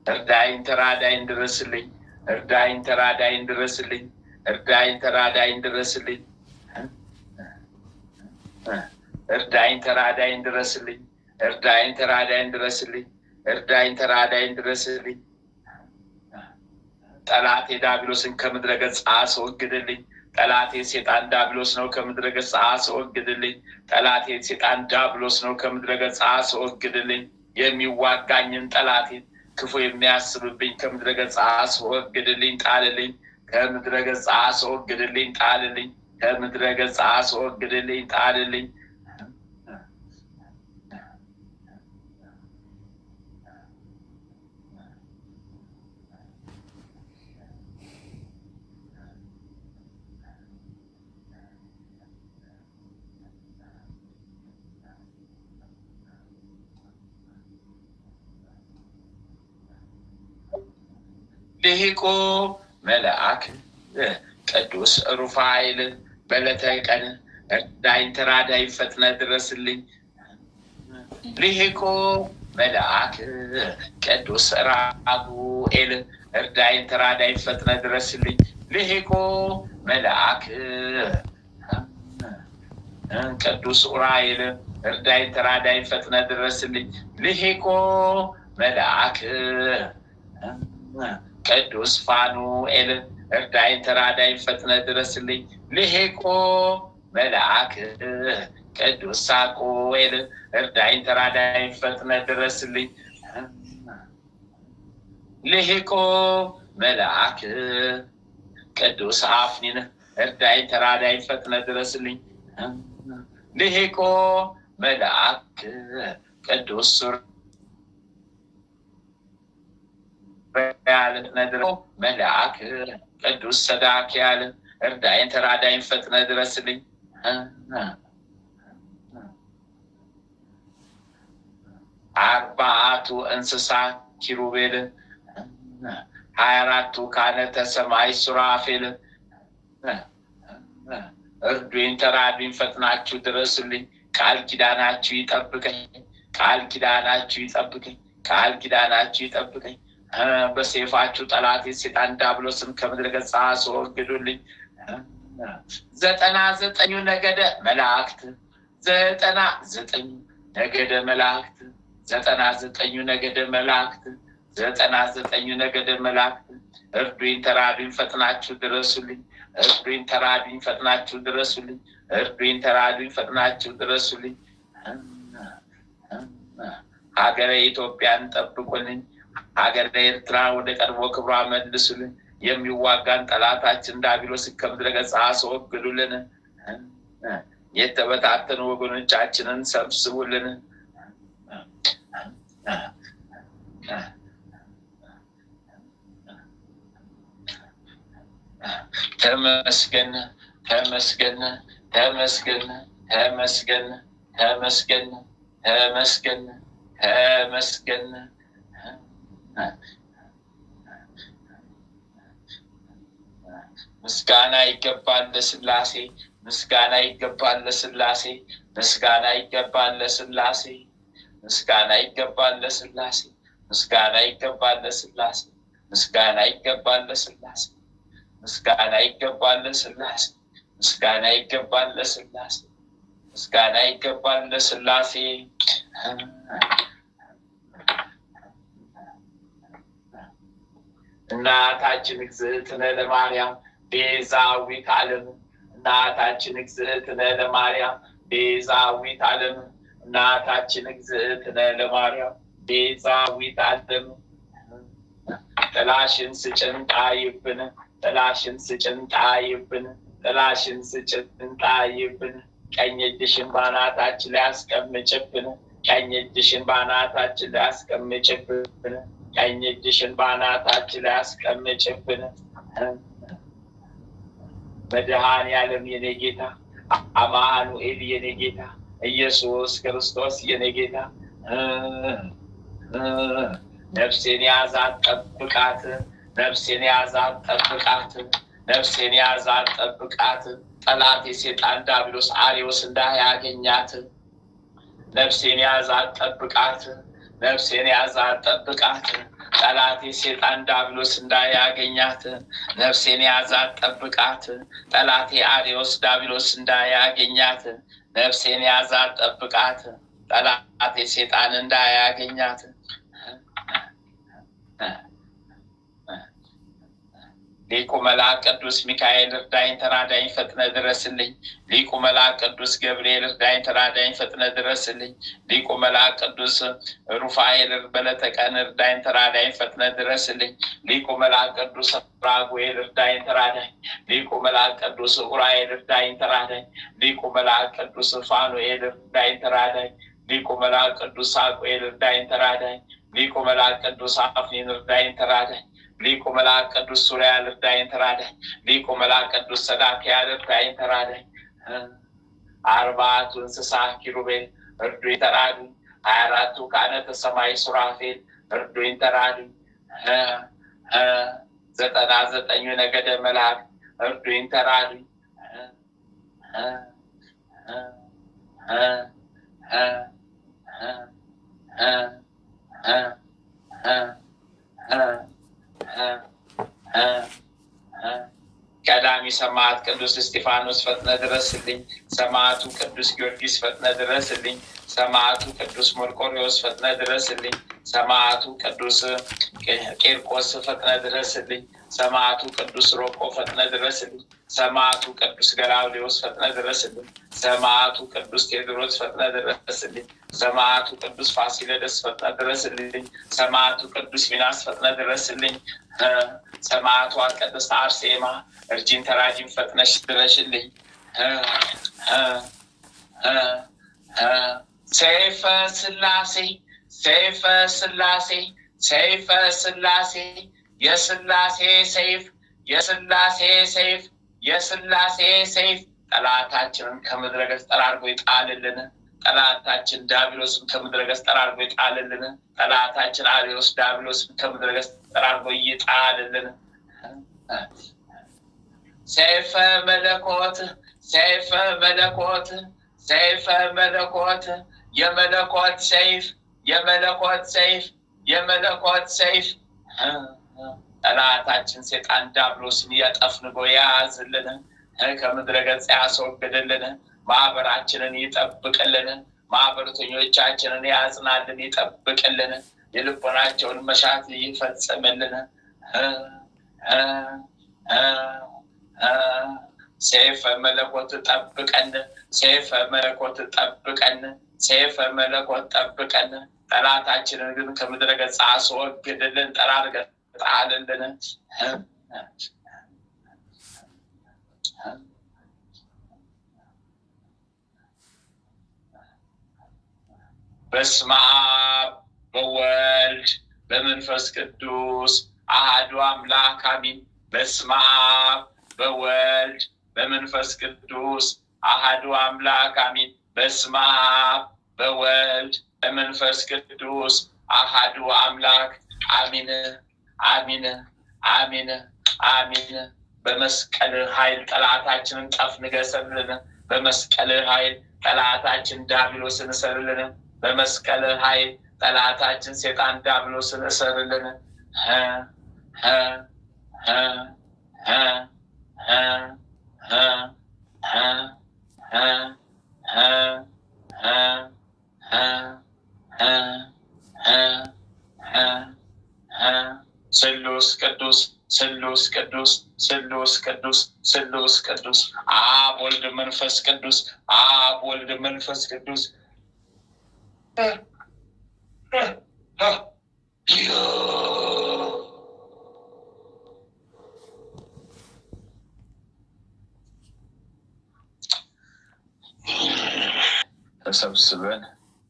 እርዳኝ ተራዳኝ ድረስልኝ እርዳኝ ተራዳኝ ድረስልኝ እርዳኝ ተራዳኝ ድረስልኝ እርዳኝ ተራዳኝ ድረስልኝ እርዳኝ ተራዳኝ ድረስልኝ እርዳኝ ተራዳኝ ድረስልኝ ጠላቴ ዲያብሎስን ከምድረ ገጽ አስወግድልኝ ጠላቴ ሰይጣን ዲያብሎስ ነው ከምድረ ገጽ አስወግድልኝ ጠላቴ ሰይጣን ዲያብሎስ ነው ከምድረ ገጽ አስወግድልኝ የሚዋጋኝን ጠላቴ ክፉ የሚያስብብኝ ከምድረ ገጽ አስወግድልኝ ጣልልኝ ከምድረ ገጽ አስወግድልኝ ጣልልኝ ከምድረ ገጽ አስወግድልኝ ጣልልኝ ልሂቆ መልአክ ቅዱስ ሩፋኤል በዕለተ ቀን እርዳኝ ተራዳኝ ፈጥነ ድረስልኝ ልሂቆ መልአክ ቅዱስ ራጉኤል እርዳኝ ተራዳኝ ፈጥነ ድረስልኝ ልሂቆ መልአክ ቅዱስ ኡራኤል እርዳኝ ተራዳኝ ፈጥነ ድረስልኝ ልሂቆ መልአክ ቅዱስ ፋኑኤል እርዳኝ ተራዳኝ ፈጥነ ድረስልኝ ልሂቆ መልአክ ቅዱስ ሳቁኤል እርዳኝ ተራዳኝ ፈጥነ ድረስልኝ ልሂቆ መልአክ ቅዱስ አፍኒን እርዳኝ ተራዳኝ ፈጥነ ድረስልኝ ልሂቆ መልአክ ቅዱስ መልአክ ቅዱስ ሰዳክያል እርዳኝ ተራዳኝ ፈጥነ ድረስልኝ አርባዕቱ እንስሳ ኪሩቤል 24ቱ ካህናተ ሰማይ ሱራፌል እርዱኝ ተራዱኝ ፈጥናችሁ ድረሱልኝ ቃል ኪዳናችሁ ይጠብቀኝ ቃል ኪዳናችሁ ይጠብቀኝ ቃል ኪዳናችሁ ይጠብቀኝ በሰይፋችሁ ጠላቴ ሰይጣን ዲያብሎስን ከምድረ ገጽ አስወግዱልኝ 99 ነገደ መላእክት 99 ነገደ መላእክት 99 ነገደ መላእክት 99 ነገደ መላእክት እርዱኝ ተራዱኝ ፈጥናችሁ ድረሱልኝ እርዱኝ ተራዱኝ ፈጥናችሁ ድረሱልኝ እርዱኝ ተራዱኝ ፈጥናችሁ ድረሱልኝ ሀገረ ኢትዮጵያን ጠብቁልኝ ሀገረ ኤርትራ ወደ ቀድሞ ክብሯ መልሱልን የሚዋጋን ጠላታችን ዲያብሎስን ከምድረ ገጽ አስወግዱልን የተበታተኑ ወገኖቻችንን ሰብስቡልን ተመስገን ተመስገን ተመስገን ተመስገን ተመስገን ተመስገን ተመስገን ምስጋና ይገባል ለሥላሴ ምስጋና ይገባል ለሥላሴ ምስጋና ይገባል ለሥላሴ ምስጋና ይገባል ለሥላሴ ምስጋና ይገባል ለሥላሴ ምስጋና ይገባል ለሥላሴ ምስጋና ይገባል ለሥላሴ ምስጋና ይገባል ለሥላሴ ምስጋና ይገባል ለሥላሴ እናታችን እግዝእትነ ለማርያም ቤዛዊት ዓለም እናታችን እግዝእትነ ለማርያም ቤዛዊት ዓለም እናታችን እግዝእትነ ለማርያም ቤዛዊት ዓለም ጥላሽን ስጭን ጣይብን ጥላሽን ስጭን ጣይብን ጥላሽን ስጭን ጣይብን ቀኝ እጅሽን በአናታችን ላይ አስቀምጭብን። ቀኝ እጅሽን በአናታችን ላይ አስቀምጭብን። ቀኝ እጅሽን በአናታችን ላይ አስቀምጭብን። መድኃኔዓለም የኔ ጌታ፣ አማኑኤል የኔ ጌታ፣ ኢየሱስ ክርስቶስ የኔ ጌታ፣ ነፍሴን ያዛት ጠብቃት፣ ነፍሴን ያዛት ጠብቃት፣ ነፍሴን ያዛት ጠብቃት። ጠላት የሴጣን ዲያብሎስ አርዮስ እንዳያገኛት ነፍሴን ያዛት ጠብቃት፣ ነፍሴን ያዛት ጠብቃት። ጠላት የሴጣን ዲያብሎስ እንዳያገኛት ነፍሴን ያዛት ጠብቃት። ጠላት አርዮስ ዲያብሎስ እንዳያገኛት ነፍሴን ያዛት ጠብቃት። ጠላት የሴጣን እንዳያገኛት ሊቁ መልአክ ቅዱስ ሚካኤል እርዳኝ ተራዳኝ ፈጥነ ድረስልኝ። ሊቁ መልአክ ቅዱስ ገብርኤል እርዳኝ ተራዳኝ ፈጥነ ድረስልኝ። ሊቁ መልአክ ቅዱስ ሩፋኤል በዕለተ ቀን እርዳኝ ተራዳኝ ፈጥነ ድረስልኝ። ሊቁ መልአክ ቅዱስ ራጉኤል እርዳኝ ተራዳኝ። ሊቁ መልአክ ቅዱስ ኡራኤል እርዳኝ ተራዳኝ። ሊቁ መልአክ ቅዱስ ፋኑኤል እርዳኝ ተራዳኝ። ሊቁ መልአክ ቅዱስ ሳቁኤል እርዳኝ ተራዳኝ። ሊቁ መልአክ ቅዱስ አፍኒን እርዳኝ ተራዳኝ። ሊቁ መልአክ ቅዱስ ሱሪያል እርዳኝ ተራዳኝ። ሊቁ መልአክ ቅዱስ ሰዳክያል እርዳኝ ተራዳኝ። 40ቱ እንስሳ ኪሩቤል እርዱኝ ተራዱኝ። 24ቱ ካህናተ ሰማይ ሱራፌል እርዱኝ ተራዱኝ። 99ኙ ነገደ መላእክት እርዱኝ ተራዱኝ። ቀዳሚ ሰማዕት ቅዱስ እስጢፋኖስ ፈጥነ ድረስልኝ። ሰማዕቱ ቅዱስ ጊዮርጊስ ፈጥነ ድረስልኝ። ሰማዕቱ ቅዱስ መርቆሬዎስ ፈጥነ ድረስልኝ። ሰማዕቱ ቅዱስ ቂርቆስ ፈጥነ ድረስልኝ። ሰማዕቱ ቅዱስ ሮቆ ፈጥነ ድረስልኝ። ሰማዕቱ ቅዱስ ገላውዴዎስ ፈጥነ ድረስልኝ። ሰማዕቱ ቅዱስ ቴዎድሮስ ፈጥነ ድረስልኝ። ሰማዕቱ ቅዱስ ፋሲለደስ ፈጥነ ድረስልኝ። ሰማዕቱ ቅዱስ ሚናስ ፈጥነ ድረስልኝ። ሰማዕቱ ቅድስት አርሴማ እርጂን ተራጂን ፈጥነሽ ድረሽልኝ። ሰይፈ ሥላሴ ሰይፈ ሥላሴ ሰይፈ ሥላሴ የሥላሴ ሰይፍ የሥላሴ ሰይፍ የሥላሴ ሰይፍ ጠላታችንን ከምድረ ገጽ ጠራርጎ ይጣልልን። ጠላታችን ዲያብሎስን ከምድረ ገጽ ጠራርጎ ይጣልልን። ጠላታችን አርዮስ ዲያብሎስን ከምድረ ገጽ ጠራርጎ ይጣልልን። ሰይፈ መለኮት ሰይፈ መለኮት ሰይፈ መለኮት የመለኮት ሰይፍ የመለኮት ሰይፍ የመለኮት ሰይፍ ጠላታችን ሴጣን ዲያብሎስን እያጠፍንጎ የያዝልን፣ ከምድረ ገጽ ያስወግድልን፣ ማህበራችንን ይጠብቅልን፣ ማህበረተኞቻችንን ያጽናልን፣ ይጠብቅልን፣ የልቦናቸውን መሻት ይፈጽምልን። ሰይፈ መለኮት ጠብቀን፣ ሰይፈ መለኮት ጠብቀን፣ ሰይፈ መለኮት ጠብቀን። ጠላታችንን ግን ከምድረ ገጽ አስወግድልን፣ ጠራርገ ጣልልን። በስመ አብ ወወልድ በመንፈስ ቅዱስ አሐዱ አምላክ አሜን። በስመ አብ ወወልድ በመንፈስ ቅዱስ አሐዱ አምላክ አሜን። በስመ አብ ወወልድ በመንፈስ ቅዱስ አሐዱ አምላክ አሜን አሜን አሜን አሜን። በመስቀል ኃይል ጠላታችንን ጠፍንገ ሰርልን። በመስቀል ኃይል ጠላታችን ዲያብሎስን እሰርልን። በመስቀል ኃይል ጠላታችን ሴጣን ዲያብሎስን እሰርልን። ስሉስ ቅዱስ ስሉስ ቅዱስ ስሉስ ቅዱስ ስሉስ ቅዱስ አብ ወልድ መንፈስ ቅዱስ አብ ወልድ መንፈስ ቅዱስ ተሰብስበን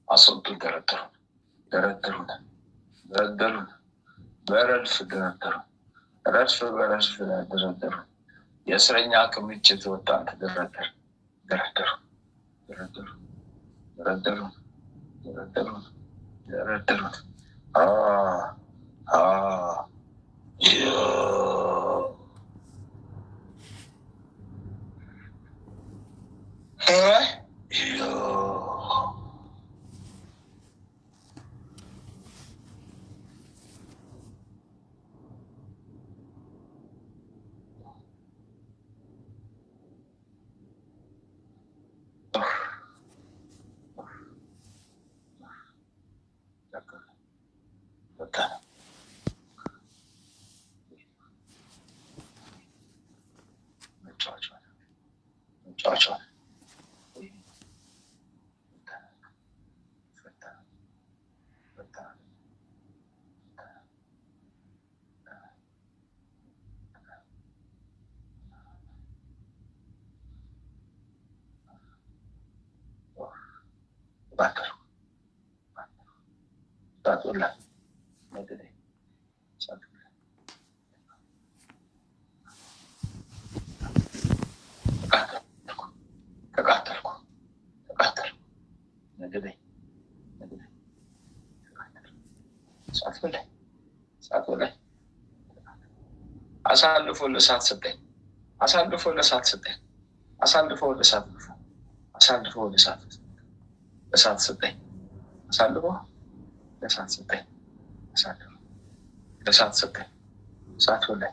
አስወጡ ደረደሩን በረድፍ ደረደሩ ረድፍ በረድፍ ደረደሩ የእስረኛ ክምችት ወጣን ደረደሩ አሳልፎ ለእሳት ሰጠኝ። አሳልፎ ለእሳት ሰጠኝ። አሳልፎ ለእሳት ሰጠኝ። አሳልፎ ለእሳት ሰጠኝ። ለእሳት ሰጠኝ። እሳት በላይ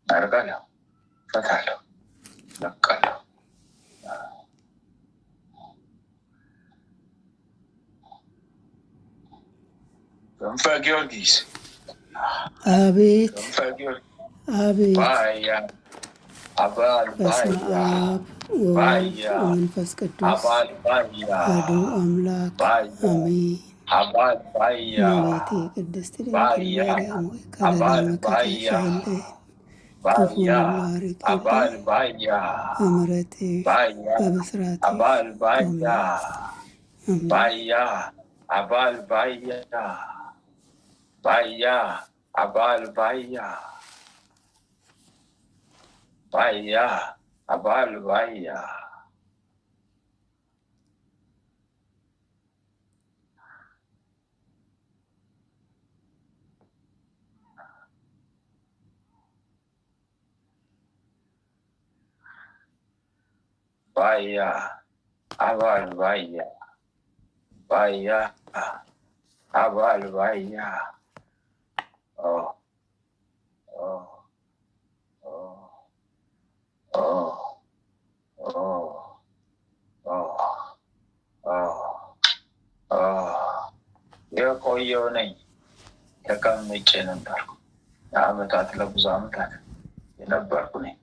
አደርጋለሁ ጊዮርጊስ አቤት አቤት። አባል በስመ አብ ወወልድ ወመንፈስ ቅዱስ አሐዱ አምላክ አሜን። እመቤቴ ቅድስት ድንግል ማርያም ሆይ ከለላ መከታሽ አይለየን፣ ክፉን ሁሉ አርቂልን፣ በምሕረትሽ በብስራትሽ የቆየው ነኝ። ተቀምጬ ነበርኩ። ለአመታት ለብዙ አመታት የነበርኩ ነኝ።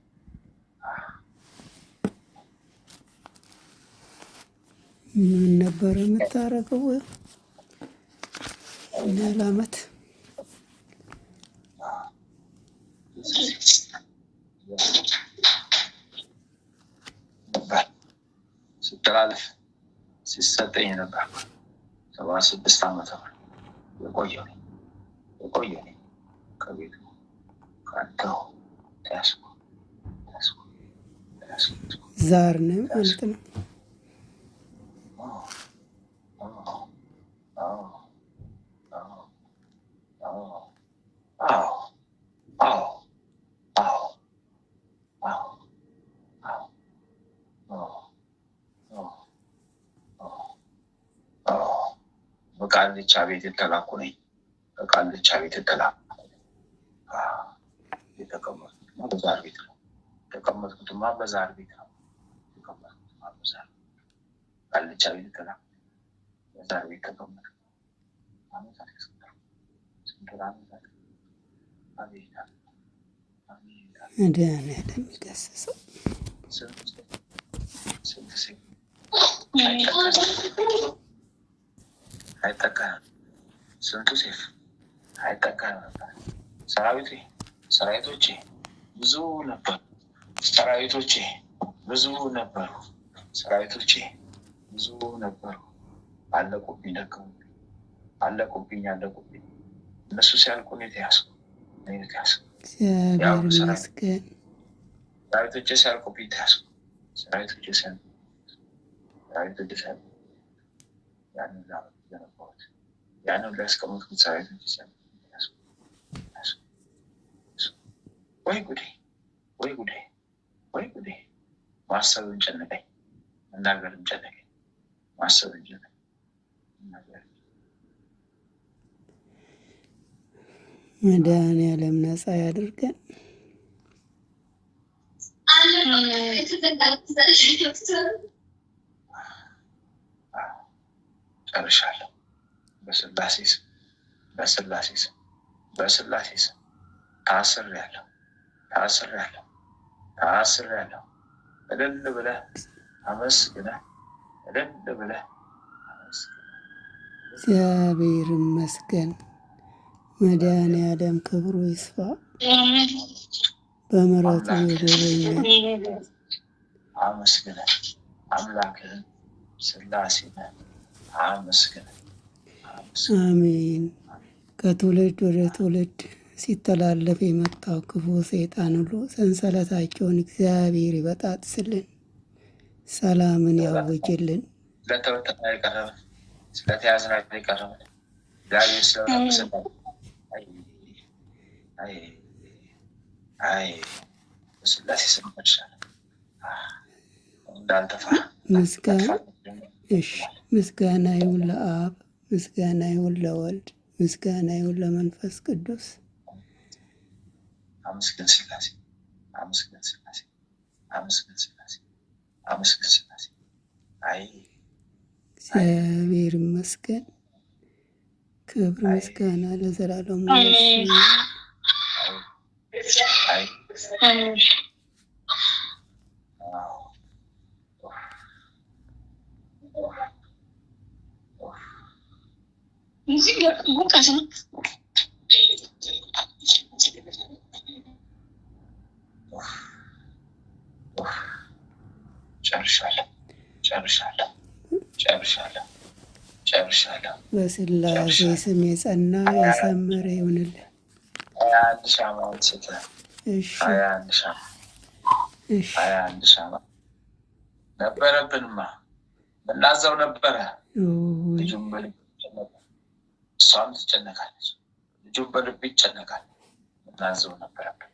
ምን ነበር የምታረገው? ለዓመት ስትላልፍ ሲሰጠኝ ነበር። 76 ዓመት የቆየው ነኝ። ከቤቱ ከአንተው ተያዝኩ። ዛር ነው ማለት ነው። ከቃልቻ ቤት የተላኩ ነኝ። ከቃልቻ ቤት የተላኩ የተቀመጥኩትማ በዛር ቤት ነው። የተቀመጥኩትማ በዛር ቤት ነው። የተቀመጥኩትማ በዛር ቃልቻ ቤት የተላኩ በዛር ቤት ተቀመጥኩ። አመታት ያስቆጠሩ ስንቱን አመታት አቤት መድኃኒዓለም የሚገስጸው አይጠቀምም። ስንቱ ሴፍ አይጠቀምም ነበር። ሰራዊቶቼ ብዙ ነበሩ። ሰራዊቶቼ ብዙ ነበሩ። ሰራዊቶቼ ብዙ ነበሩ። አለቁብኝ፣ ደከሙብኝ፣ አለቁብኝ። እነሱ ሲያልቁ እኔ ተያዝኩ። እግዚአብሔር ይመስገን። ሰራዊቶቼ ሲያልቁብኝ ተያዝኩ። ሰራዊቶቼ ሲያልቁ ያንን ሊያስቀምጥኩት ሰራዊቶቼ ሲያልቁ ተያዝኩ። ወይ ጉዴ! ወይ ጉዴ! ወይ ጉዴ! ማሰብን ጨነቀኝ፣ መናገርን ጨነቀኝ። ማሰብን ጨነቀኝ፣ መናገርን መድኃኒዓለም ነፃ ያድርገን። ጨርሻለሁ። በስላሴ ስም ታስሬያለሁ። እልል ብለህ አመስግነህ፣ እልል ብለህ አመስግነህ። እግዚአብሔር ይመስገን። መድኃኒዓለም ክብሩ ይስፋ። በምሕረቱ የጎበኘን አመስግነህ፣ አምላክህን ስላሴን አመስግነህ። አሜን። ከትውልድ ወደ ትውልድ ሲተላለፍ የመጣው ክፉ ሰይጣን ሁሉ ሰንሰለታቸውን እግዚአብሔር ይበጣጥስልን፣ ሰላምን ያውጅልን። ስለተበተና የቀረበ ስለተያዝና የቀረበ እግዚአብሔር ስለመሰለ ስላሴ ስመሻለ እንዳልተፋ ምስጋና ይሁን ለአብ፣ ምስጋና ይሁን ለወልድ፣ ምስጋና ይሁን ለመንፈስ ቅዱስ። አመስግን ስላሴ፣ አመስግን ስላሴ፣ አመስግን ስላሴ፣ አመስግን ስላሴ። እግዚአብሔር ይመስገን። ክብር ምስጋና ለዘላለሙ ጨርሻለሁ። በስላሴ ስም የጸና የሰመረ ይሁንልን። 21 ሻማውን ስትል 21 ሻማ ነበረብንማ እናዛው ነበረ። ልጁም በልብ ይጨነቃል፣ እሷም ትጨነቃለች። ልጁም በልብ ይጨነቃል፣ እናዛው ነበረብን።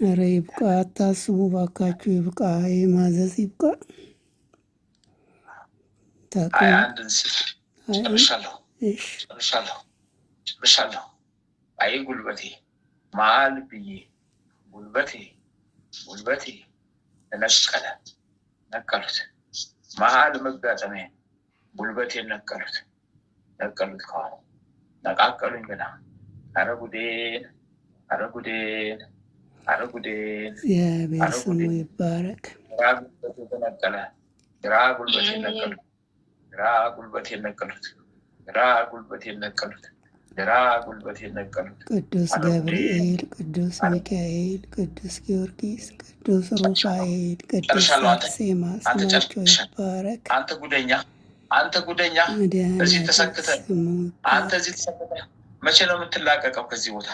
ኧረ ይብቃ፣ አታስቡ ባካችሁ፣ ይብቃ፣ የማዘዝ ይብቃ። ጨርሻለሁ። አይ ጉልበቴ መሀል ብዬ ጉልበቴ ነቀሉት። መሀል መጋጠሚያ ጉልበቴን ነቀሉት። ከኋላ ነቃቀሉኝ ገና። ኧረ ጉዴን! እግዚአብሔር ስሙ ይባረክ። ግራ ጉልበቴን ነቀሉት። ቅዱስ ገብርኤል፣ ቅዱስ ሚካኤል፣ ቅዱስ ጊዮርጊስ፣ ቅዱስ ሩፋኤል፣ ቅዱስ አርሴማ ስማቸው ይባረክ። አንተ ጉደኛ እዚህ ተሰክተህ መቼ ነው የምትላቀቀው ከዚህ ቦታ?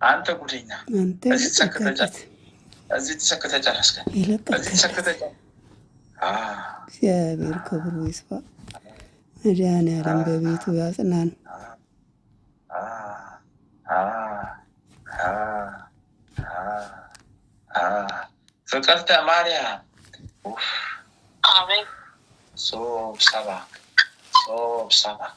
አንተ ጉደኛ እዚህ ተሰክተህ ጨረስከ። እግዚአብሔር ክብሩ ይስፋ። መድኃኒዓለም በቤቱ ያጽናን። ፍቅርተ ማርያም ሶብ ሰባክ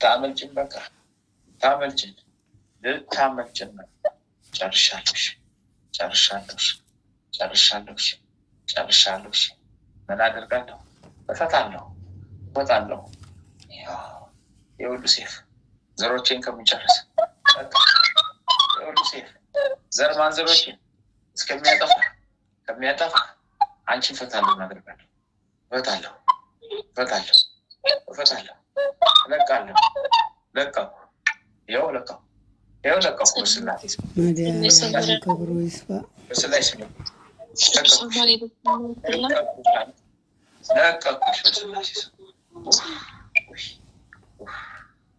ታመልጭን በቃ ታመልጭን ልታመልጭን ነው። ጨርሻለሁ። ምን አደርጋለሁ? እፈታለሁ። የሁሉ ሴፍ ዘሮቼን ከሚጨርስ የሁሉ ሴፍ ዘር ማንዘሮቼን ከሚያጠፋ አንቺን እፈታለሁ። አደርጋለሁ። እፈታለሁ። ለቀቁ። ይኸው ለቀቁ። በስላሴ መድኃኒዓለም ክብሩ ይስፋ። በስላሴ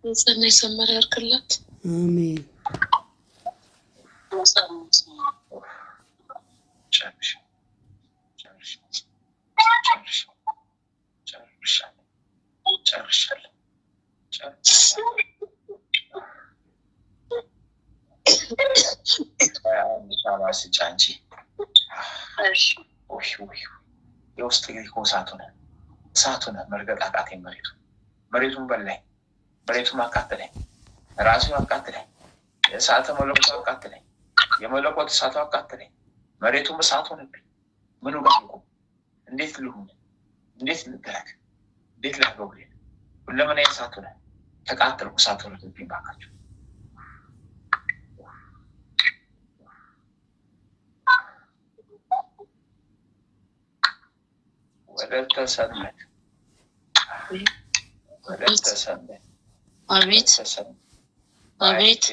የጸና የሰመረ ያርክላት። አሜን። ጫንቺ የውስጥ ግሪኮ እሳቱን መርገጥ አቃተኝ። መሬቱን በላኝ። መሬቱን አቃጠለኝ። ራሱን አቃጠለኝ። የእሳተ መለኮቱ አቃጠለኝ። የመለኮት እሳቱ አቃጠለኝ። መሬቱም እሳት ሆነብኝ። ምኑ ጋር ልቁም? እንዴት ልሁን? እንዴት ልደረግ? እንዴት ላድርገው? ሁለመና እሳት ሆነ። ተቃጠልኩ። እሳት ሆነብኝ። ባካቸው ወደተሰመት አቤት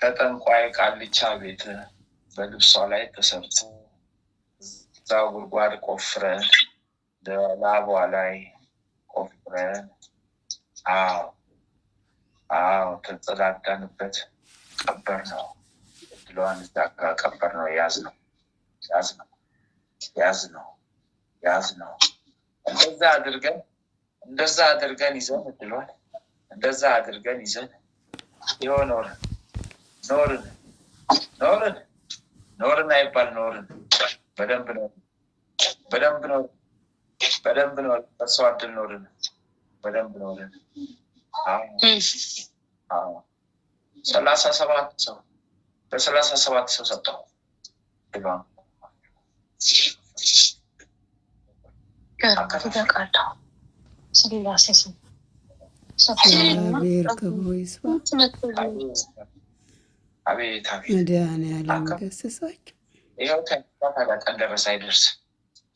ከጠንቋይ ቃልቻ ቤት በልብሷ ላይ ተሰርቶ እዛው ጉድጓድ ቆፍረን በላቧ ላይ ቆፍረን ተጸዳዳንበት ቀበር ነው። እድሏን እዛ ቀበር ነው። ያዝ ነው። እንደዛ አድርገን ይዘን እድሏን እንደዛ አድርገን ይዘን ይኸው ኖርን አይባል ኖርን በደንብ ነው። እሷ እድል ኖርን በደንብ ኖርን። 37 ሰው በ37 ሰው ሰጠው። እግዚአብሔር ክብሩ ይስፋ። አቤት መድኃኒዓለም ገሰጻቸው። ይኸው ቀን ደረሰ አይደርስ።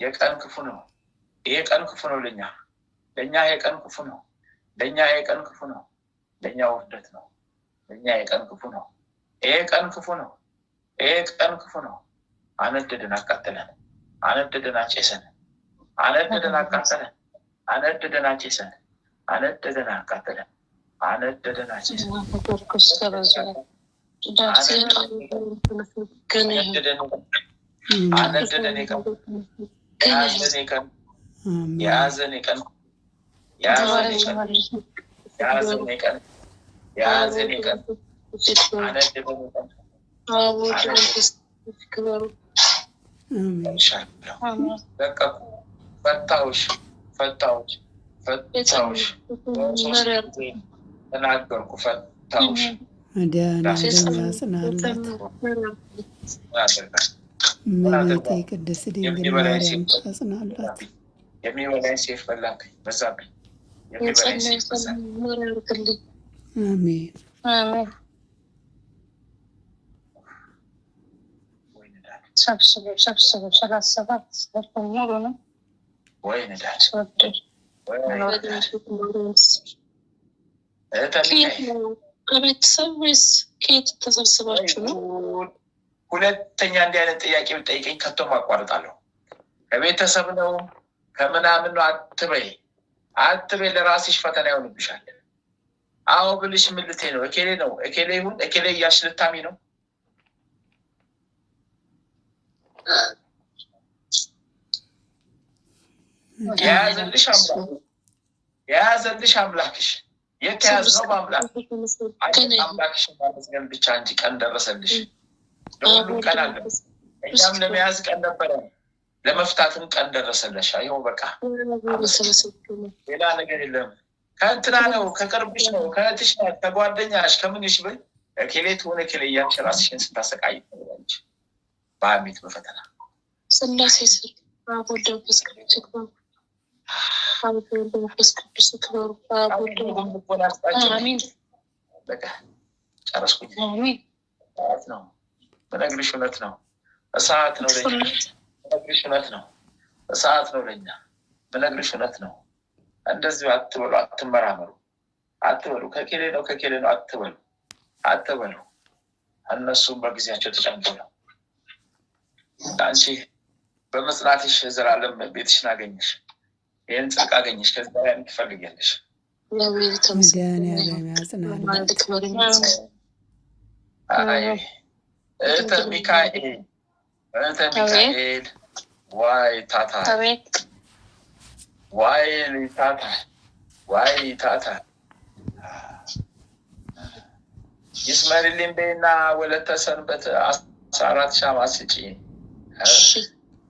የቀን ክፉ ነው። ይሄ ቀን ክፉ ነው። ለእኛ የቀን ክፉ ነው። ለእኛ ውርደት ነው። ለእኛ የቀን ክፉ ነው። ይሄ ቀን ክፉ ነው። አነደድን፣ አቃጠለን፣ አነደድን፣ አጨሰን፣ አነደድን፣ አቃጠለን፣ አነደድን፣ አጨሰን፣ አነደድን፣ አቃጠለን፣ አነደድን፣ አጨሰን፣ የያዘን ቀን የያዘን ቀን ፈታውሽ ተናገርኩ ፈታውሽ እመቤቴ ቅድስት ድንግል ማርያም ታጽናላት። የሚበላኝ ሴፍ በላብኝ በዛብኝ። የሚበላኝ ሴፍ በዛብኝ። አሜን። ሰብስቦ 37 ሙሉ ነው ወይ ንዳድ ከቤተሰብ ወይስ ከየት ተሰብስባችሁ ነው? ሁለተኛ እንዲህ አይነት ጥያቄ ብጠይቀኝ ከቶም አቋርጣለሁ። ከቤተሰብ ነው ከምናምን ነው አትበይ። ለራስሽ ፈተና ይሆንብሻል። አዎ ብልሽ ምን ልትይ ነው? እኬሌ ነው እኬሌ ይሁን እኬሌ እያልሽ ልታሚ ነው? የያዘልሽ አምላክሽ የተያዝነው በአምላክሽ ማመስገን ብቻ እንጂ ቀን ደረሰልሽ። ለሁሉም ቀን አለ። እኛም ለመያዝ ቀን ነበረ፣ ለመፍታትም ቀን ደረሰለሽ። ይኸው በቃ ሌላ ነገር የለም። ከእንትና ነው ከቅርብሽ ነው ከእህትሽ ናት ከጓደኛሽ ከምንሽ ብል እኬሌ ትሆነ እኬሌ እያልሽ ራስሽን ስታሰቃይ ትኖሪያለሽ በሐሜት በፈተና። ስላሴ ስር ወልደ መንፈስ ቅዱስ ይክበሩ። መንፈስ ቅዱስ ይክበሩ። አሜን። በቃ ጨረስኩኝ። እሳት ነው በነግርሽ፣ እውነት ነው። እሳት ነው ለኛ በነግርሽ፣ እውነት ነው። እሳት ነው ለኛ በነግርሽ፣ እውነት ነው። እንደዚሁ አትበሉ፣ አትመራመሩ፣ አትበሉ። ከኬሌ ነው ከኬሌ ነው አትበሉ። እነሱም በጊዜያቸው ተጨንቀው ነው። አንቺ በመጽናትሽ ዘላለም ቤትሽን አገኘሽ፣ ይህን ጽድቅ አገኘሽ። ከዚህ በላይ ትፈልጊያለሽ? መድኃኒዓለም ያጽናል። እህተ ሚካኤል ዋይ ታታ ዋይ ታታ ይስመርልኝ በይና ወለተ ሰንበት 14 ሻማ ስጪ።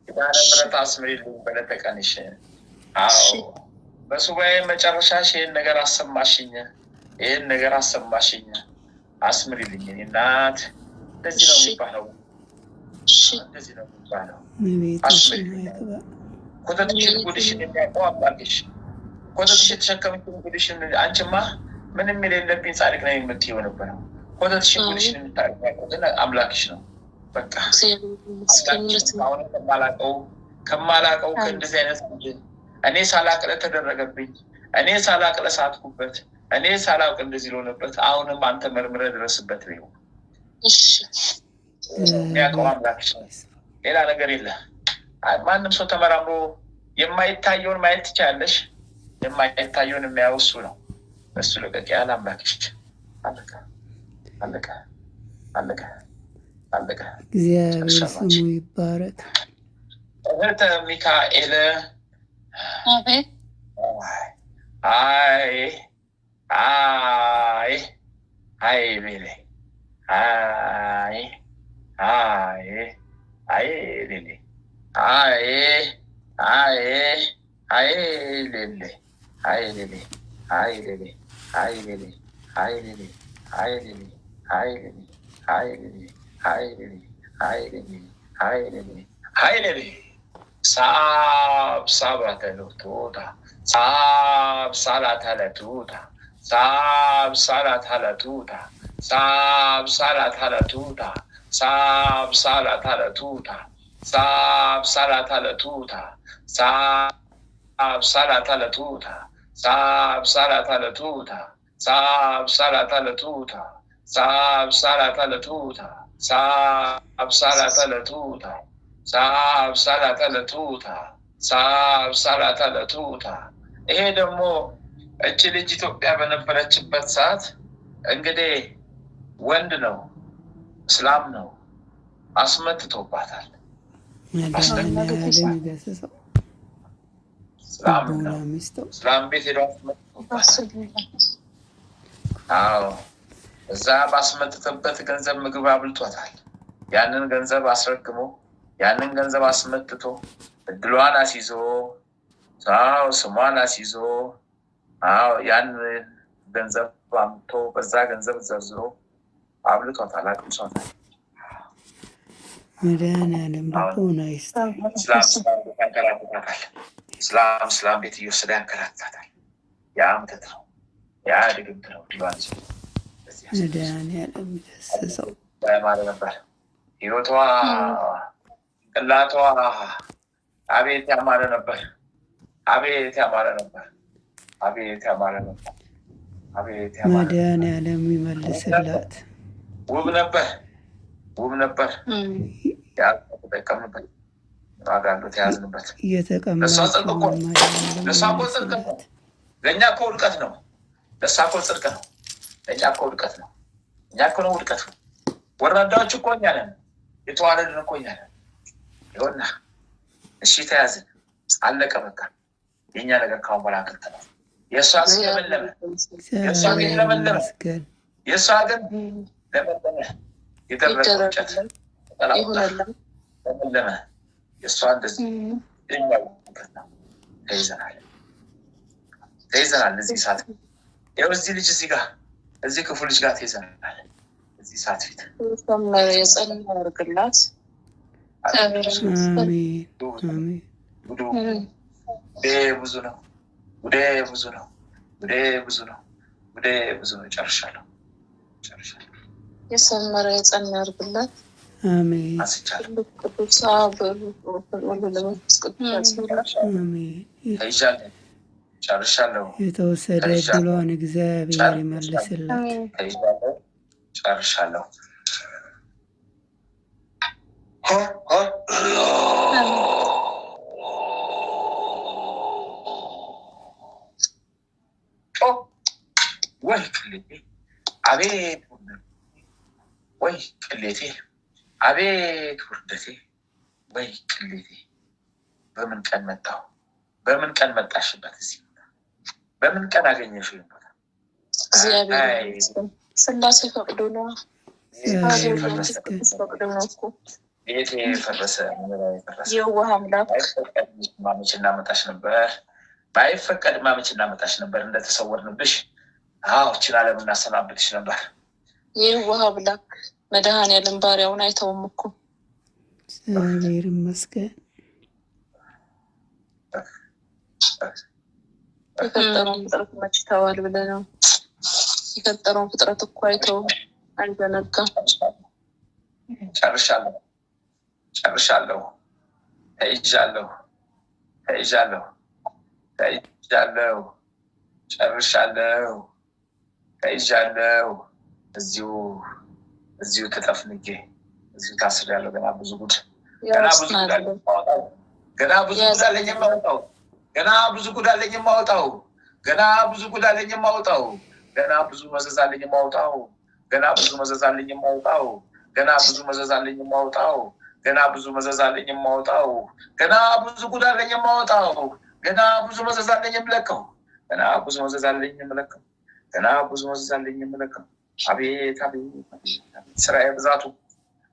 ኪዳነ ምሕረት አስምሪልኝ በለተ ቀንሽ። አዎ በሱባኤ መጨረሻሽ ይህን ነገር አሰማሽኝ፣ አስምሪልኝ እናት። እንደዚህ ነው የሚባለው። አስምሪልኝ። ኮተትሽን ጉድሽን የሚያውቀው አምላክሽ፣ ኮተትሽ የተሸከመችን ጉድሽን። አንቺማ ምንም የሌለብኝ ጻድቅ ነው የምትይው ነበረው። ኮተትሽን ጉድሽን የሚያውቀው ግን አምላክሽ ነው። በቃ ከማላቀው ከእንደዚህ አይነት እኔ ሳላቅ ለተደረገብኝ፣ እኔ ሳላቅ ለሳትኩበት፣ እኔ ሳላውቅ እንደዚህ ለሆነበት አሁንም አንተ መርምረህ ድረስበት ነው። የሚያውቀው አምላክሽ ነው። ሌላ ነገር የለ። ማንም ሰው ተመራምሮ የማይታየውን ማየት ትችላለሽ። የማይታየውን የሚያየው እሱ ነው። እሱ ለቀቅ ያለ አምላክሽ። አለቀ። እግዚአብሔር ስሙ ይባረክ። እህተ ሚካኤል አቤት። አይ ቤሌ ሌሌ ሳብ ሳላታለቱታ ሳብ ሳላታለቱታ ሳብ ሳላታለቱታ ሳብ ሳላታለቱታ ሳብ ሳላታለቱታ ሳብ ሳላታለቱታ ሳብ ሳላታለቱታ ሳብ ሳላታለቱታ ሳብ ሳላታለቱታ ሳብ ሳላታለቱታ ሳብ ሳላታለቱታ ሳብ ሳላታለቱታ ሳብ ሳላታለቱታ። ይሄ ደግሞ እች ልጅ ኢትዮጵያ በነበረችበት ሰዓት እንግዲህ ወንድ ነው፣ እስላም ነው፣ አስመትቶባታል። ስላም ቤት ሄዶ እዛ ባስመጥተበት ገንዘብ ምግብ አብልቶታል። ያንን ገንዘብ አስረክሞ ያንን ገንዘብ አስመጥቶ እድሏን አስይዞ ስሟን አስይዞ ያን ገንዘብ አምጥቶ በዛ ገንዘብ ዘርዝሮ አብልቶታል፣ አቅምሶታል። መድኃኒዓለም ልቦና ይስጥ። ስላም ቤት እየወሰደ ያንከራታታል። ያ ምትት ነው፣ ያ ድግምት ነው። ድሏን መድኃኒዓለም ይገስጸው ማለት ነበር። ህይወቷ ቅላቷ አቤት ያማረ ነበር፣ አቤት ያማረ ነበር፣ አቤት ያማረ ነበር፣ አቤት ያማረ። መድኃኒዓለም ይመልስላት። ውብ ነበር፣ ውብ ነበር። ተጠቀምበት፣ ዋጋ አለው፣ ተያዝንበት። ለእሷ ጽድቅ እኮ ነው። ለእኛ እኮ ውድቀት ነው። ለእሷ እኮ ጽድቅ ነው። ለእኛ እኮ ውድቀት ነው። እኛ እኮ ነው ውድቀት ነው። ወራዳዎች እኮ እኛ ነን። የተዋረድን እኮ እኛ ነን። ይኸውና እሺ ተያዝን፣ አለቀ በቃ። የእኛ ነገር ካሁን በኋላ ክልት ነው። የእሷ ግን ለመለመ፣ የእሷ ግን ለመለመ፣ የእሷ ግን ለመለመ። የደረቀ እንጨት ለመለመ። የእሷ እንደዚህ የሚያውቁበት ነው። ተይዘናል፣ ተይዘናል። እዚህ ሰዓት ይኸው እዚህ ልጅ እዚህ ጋር እዚህ ክፉ ልጅ ጋር ተይዘናል። እዚህ ሰዓት ፊት የጸና ያርግላት። ብዙ ነው፣ ጉዴ ብዙ ነው፣ ጉዴ ብዙ ነው፣ ጉዴ ብዙ ነው። ጨርሻለሁ፣ ጨርሻለሁ። የሰመረ የጸና ያርግላት። አሜን። ቅዱስ ጨርሻለሁ። የተወሰደ እድሏን እግዚአብሔር ይመልስላት። ጨርሻለሁ። ወይ ቅሌቴ፣ አቤት ወይ ቅሌቴ፣ አቤት ውርደቴ፣ ወይ ቅሌቴ። በምን ቀን መጣሁ? በምን ቀን መጣሽበት? እዚህ በምን ቀን አገኘሽው? ቦታ ስላሴ ፈቅዶ ነው። ቤቴ ፈረሰ፣ የዋህ አምላክ ማመች እናመጣሽ ነበር። ባይፈቀድ ማመች እናመጣሽ ነበር። እንደተሰወርንብሽ እችን ዓለም እናሰናብትሽ ነበር። የዋህ አምላክ መድኃኒዓለም ባሪያውን አይተውም እኮ። እግዚአብሔር ይመስገን። የፈጠረውን ፍጥረት መች ተዋል ብለህ ነው? የፈጠረውን ፍጥረት እኮ አይተውም፣ አልዘነጋም። ጨርሻለሁ፣ ጨርሻለሁ። ተይዣለሁ፣ ተይዣለሁ፣ ተይዣለሁ፣ ጨርሻለሁ፣ ተይዣለሁ። እዚሁ ተጠፍንጌ እዚሁ ታስሬያለሁ። ገና ብዙ ጉድ፣ ገና ብዙ ጉድ አለኝ የማወጣው፣ ገና ብዙ ጉድ አለኝ የማወጣው፣ ገና ብዙ ጉድ አለኝ የማወጣው፣ ገና ብዙ ጉድ አለኝ የማወጣው፣ ገና ብዙ መዘዝ አለኝ የማወጣው፣ ገና ብዙ መዘዝ አለኝ የማወጣው፣ ገና ብዙ መዘዝ አለኝ የማወጣው፣ ገና ብዙ መዘዝ አለኝ የማወጣው፣ ገና ብዙ ጉድ አለኝ የማወጣው፣ ገና ብዙ መዘዝ አለኝ የምለቀው፣ ገና ብዙ መዘዝ አለኝ የምለቀው፣ ገና ብዙ መዘዝ አለኝ የምለቀው። አቤት አቤት ስራዬ ብዛቱ፣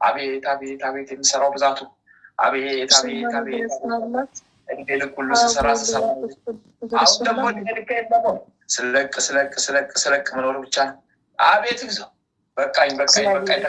አቤት አቤት አቤት የሚሰራው ብዛቱ፣ አቤት አቤት አቤት እንዴ ልኩሉ ስሰራ አሁን ደግሞ ስለቅ ስለቅ ስለቅ ስለቅ መኖር ብቻ ነው። አቤት ግዞ በቃኝ በቃኝ በቃኝ።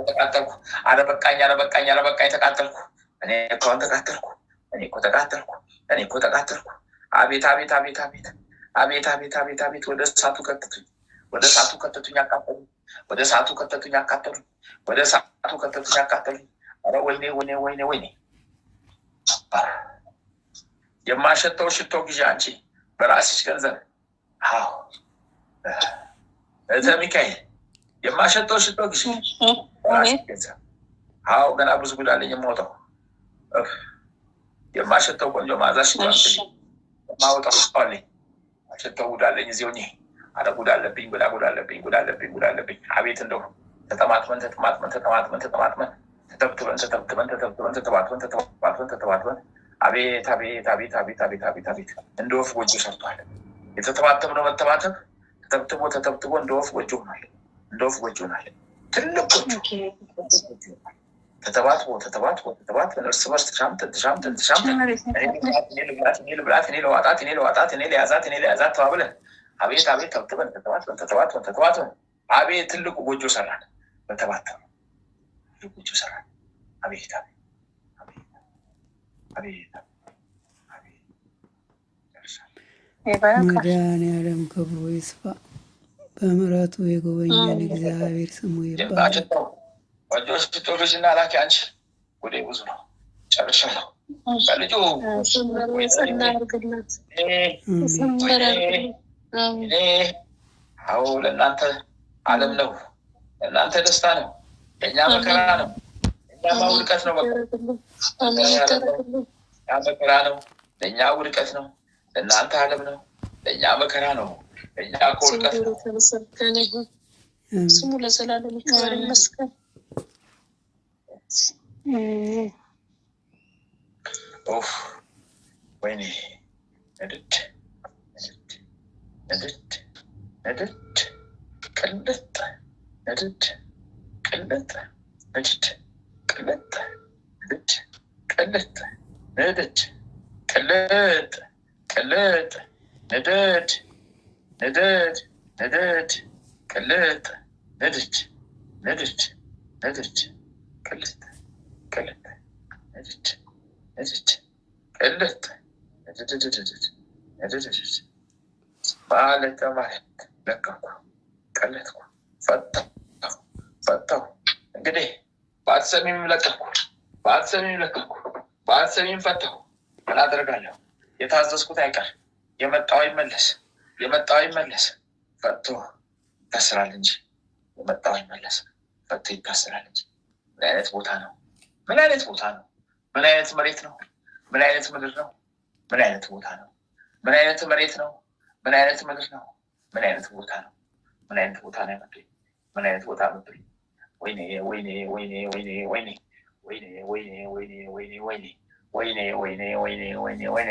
ተቃጠልኩ፣ አረ በቃኝ አረ በቃኝ አረ በቃኝ። ተቃጠልኩ፣ እኔ እኮ ተቃጠልኩ፣ እኔ እኮ ተቃጠልኩ፣ እኔ እኮ ተቃጠልኩ። አቤት አቤት አቤት አቤት አቤት አቤት አቤት አቤት። ወደ እሳቱ ከተቱኝ፣ ወደ እሳቱ ከተቱኝ፣ አቃጠሉኝ፣ ወደ እሳቱ ከተቱኝ፣ አቃጠሉኝ፣ ወደ እሳቱ ከተቱኝ፣ አቃጠሉኝ። አረ ወይኔ ወይኔ ወይኔ ወይኔ። የማሸተው ሽቶ ግዢ አንቺ በራስሽ ገንዘብ። አዎ እተ ሚካኤል የማሸተው ሽቶ ግዢ በራስሽ ገንዘብ። አዎ ገና ብዙ ጉድ አለኝ የማወጣው፣ የማሸተው ቆንጆ መዓዛ ሽቶ የማወጣው አለኝ። ማሸተው ጉድ አለኝ እዚሁ እኔ። አረ ጉድ አለብኝ፣ ጉድ አለብኝ፣ ጉድ አለብኝ፣ ጉድ አለብኝ። አቤት እንደው ተጠማጥመን ተጠማጥመን ተጠማጥመን ተጠማጥመን ተተብትበን አቤት አቤት አቤት አቤት አቤት አቤት አቤት እንደ ወፍ ጎጆ ሰርቷል። የተተባተብነው መተባተብ ተተብትቦ እንደ ወፍ ጎጆ ሆኗል። እንደ ወፍ ጎጆ ሆኗል። ትልቅ ጎጆ ተተባትቦ እርስ በርስ ተሻምተን እኔ ልብላት እኔ ለዋጣት እኔ ለያዛት ተባብለን አቤት አቤት ተብትበን ተተባትበን አቤት ትልቁ ጎጆ ሰራን። በተባተብ ጎጆ ሰራን። አቤት መድኃኔዓለም ክብሩ ይስፋ። በምሕረቱ የጎበኘን እግዚአብሔር ስሙ ይባረክ። ቶሎችና ላኪ አንቺ ወደ ብዙ ነው ጨርሻለሁ። በልጁ አዎ ለእናንተ ዓለም ነው፣ ለእናንተ ደስታ ነው፣ ለእኛ መከራ ነው። ለእኛ ውድቀት ነው። መከራ ነው፣ ለእኛ ውድቀት ነው። ለእናንተ ዓለም ነው፣ ለእኛ መከራ ነው። ለእኛ ውድቀት ነው። ስሙ ለዘላለም ይክበር ይመስገን። ወይኔ ነድድ ቅልጥ ነድድ ቅልጥ ነድድ ቅልጥ ነድድ ቅልጥ ቅልጥ ቅልጥ ነድድ ነድድ ነድድ ቅልጥ ነድድ ነድድ ነድድ ቅልጥ ቅልጥ ነድድ ነድድ ቅልጥ ነድድ ማለት ለቀኩ ቀለጥኩ ፈታሁ። እንግዲህ በአትሰሚም ለቀኩ በአትሰሚም ፈታሁ። ምን አደርጋለሁ? የታዘዝኩት አይቀር የመጣው ይመለስ ፈቶ ይታስራል እንጂ የመጣው ይመለስ ፈቶ ይታስራል እንጂ። ምን አይነት ቦታ ነው? ምን አይነት መሬት ነው? ምን አይነት ምድር ነው? ምን አይነት ቦታ ነው? ምን አይነት መሬት ነው? ምን አይነት ምድር ነው? ምን አይነት ቦታ ነው? ምን አይነት ቦታ ነው ያመጡኝ? ምን አይነት ቦታ መጡኝ? ወይኔ ወይኔ ወይኔ ወይኔ ወይኔ ወይኔ ወይኔ ወይኔ ወይኔ ወይኔ ወይኔ ወይኔ ወይኔ ወይኔ ወይኔ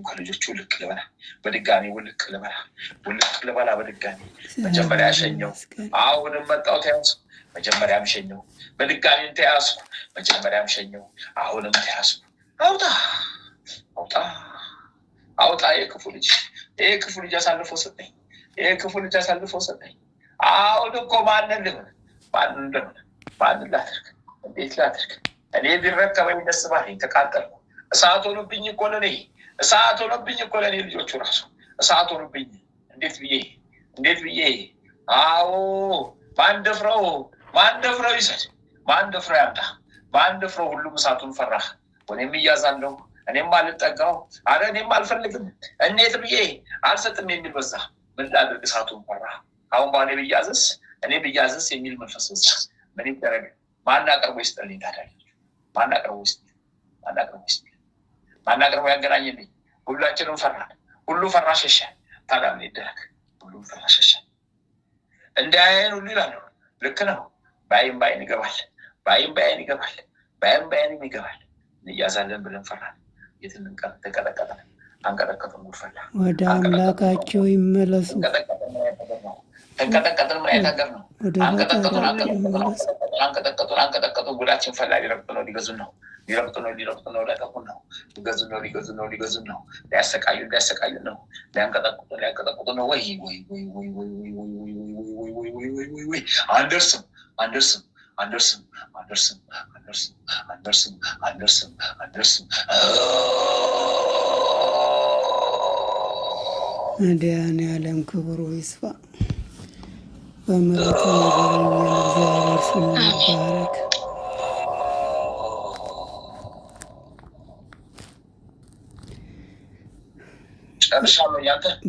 ከልጆቹ ልክ ልበላ በድጋሚ ውልቅ ልበላ በድጋሚ መጀመሪያ ሸኘው፣ አሁንም መጣው ተያዝኩ። መጀመሪያም ሸኘው፣ በድጋሚም ተያዝኩ። መጀመሪያም ሸኘው፣ አሁንም ተያዝኩ። አውጣ የክፉ ልጅ አሳልፎ ሰጠኝ። አሁን እኮ ማንን ላድርግ? እንዴት ላድርግ? እኔ ቢረከበኝ ደስ ባለኝ። ተቃጠልኩ። እሳት ሆኖብኝ እኮ ለእኔ ልጆቹ ራሱ እሳት ሆኖብኝ። እንዴት ብዬ አዎ ማን ደፍረው ይሰድ? ማን ደፍረው ያምጣ? ማን ደፍረው? ሁሉም እሳቱን ፈራ። እኔም እያዛለሁ፣ እኔም አልጠጋው፣ አረ እኔም አልፈልግም፣ እንዴት ብዬ አልሰጥም የሚል በዛ። ምን ላድርግ? እሳቱን ፈራ። አሁን በኋላ እኔ ብያዘዝ የሚል መንፈስ በዛ። ምን ይደረግ? ማን አቅርቦ ይስጥልኝ? ታዲያ ማን አቅርቦ ያገናኝልኝ? ሁላችንም ፈራን። ሁሉ ፈራ ሸሸ። ታዲያ ምን ይደረግ? ሁሉም ፈራ ሸሸ። እንዳያየን ሁሉ ይላሉ። ልክ ነው። በአይን ይገባል። እንያዛለን ብለን ፈራን። የትንንቀር ተቀጠቀጠ። አንቀጠቀጥን። ጉድፈላ ወደ አምላካቸው ይመለሱ። ተንቀጠቀጥን። ምን አይነት ሀገር ነው? አንቀጠቀጡን። ጉዳችን ፈላ። ሊገዙን ነው። ሊረግጡን ነው። ሊያጠቁን ነው። ሊገዙን ነው። ሊያሰቃዩን ነው። ሊያንቀጠቅጡን ነው። ወይ አንደርስም። መድኃኔዓለም ክብሩ ይስፋ። በምሕረቱ የጎበኘን እግዚአብሔር ስሙ ይባረክ።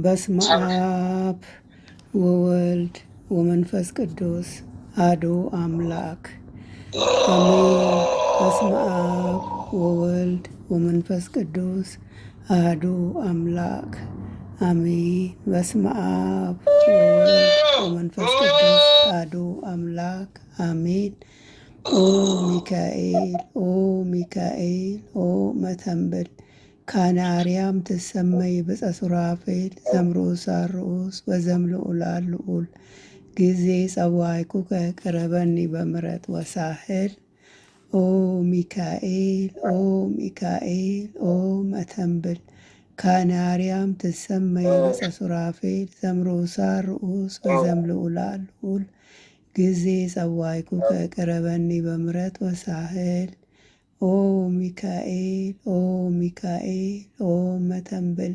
በስመ አብ ወወልድ ወመንፈስ ቅዱስ አሐዱ አምላክ አሜን። በስመ አብ ወወልድ ወመንፈስ ቅዱስ አሐዱ አምላክ አሜን። በስመ አብ ወወልድ ወመንፈስ ቅዱስ አሐዱ አምላክ አሜን። ኦ ሚካኤል ኦ ሚካኤል ኦ መተንብል ካነ አርያም ትሰመይ ብፀ ሱራፌል ዘምሩሳ ርዑስ ወዘምልዑላን ልዑል ጊዜ ጸዋዕኩከ ቅረበኒ በምሕረት ወሳህል ኦ ሚካኤል ኦ ሚካኤል ኦ መተንብል ካነ አርያም ትሰመይ ብፀ ሱራፌል ዘምሩሳ ርዑስ ወዘምልዑላን ልዑል ጊዜ ጸዋዕኩከ ቅረበኒ በምሕረት ወሳህል ኦ ሚካኤል ኦ ሚካኤል ኦ መተንብል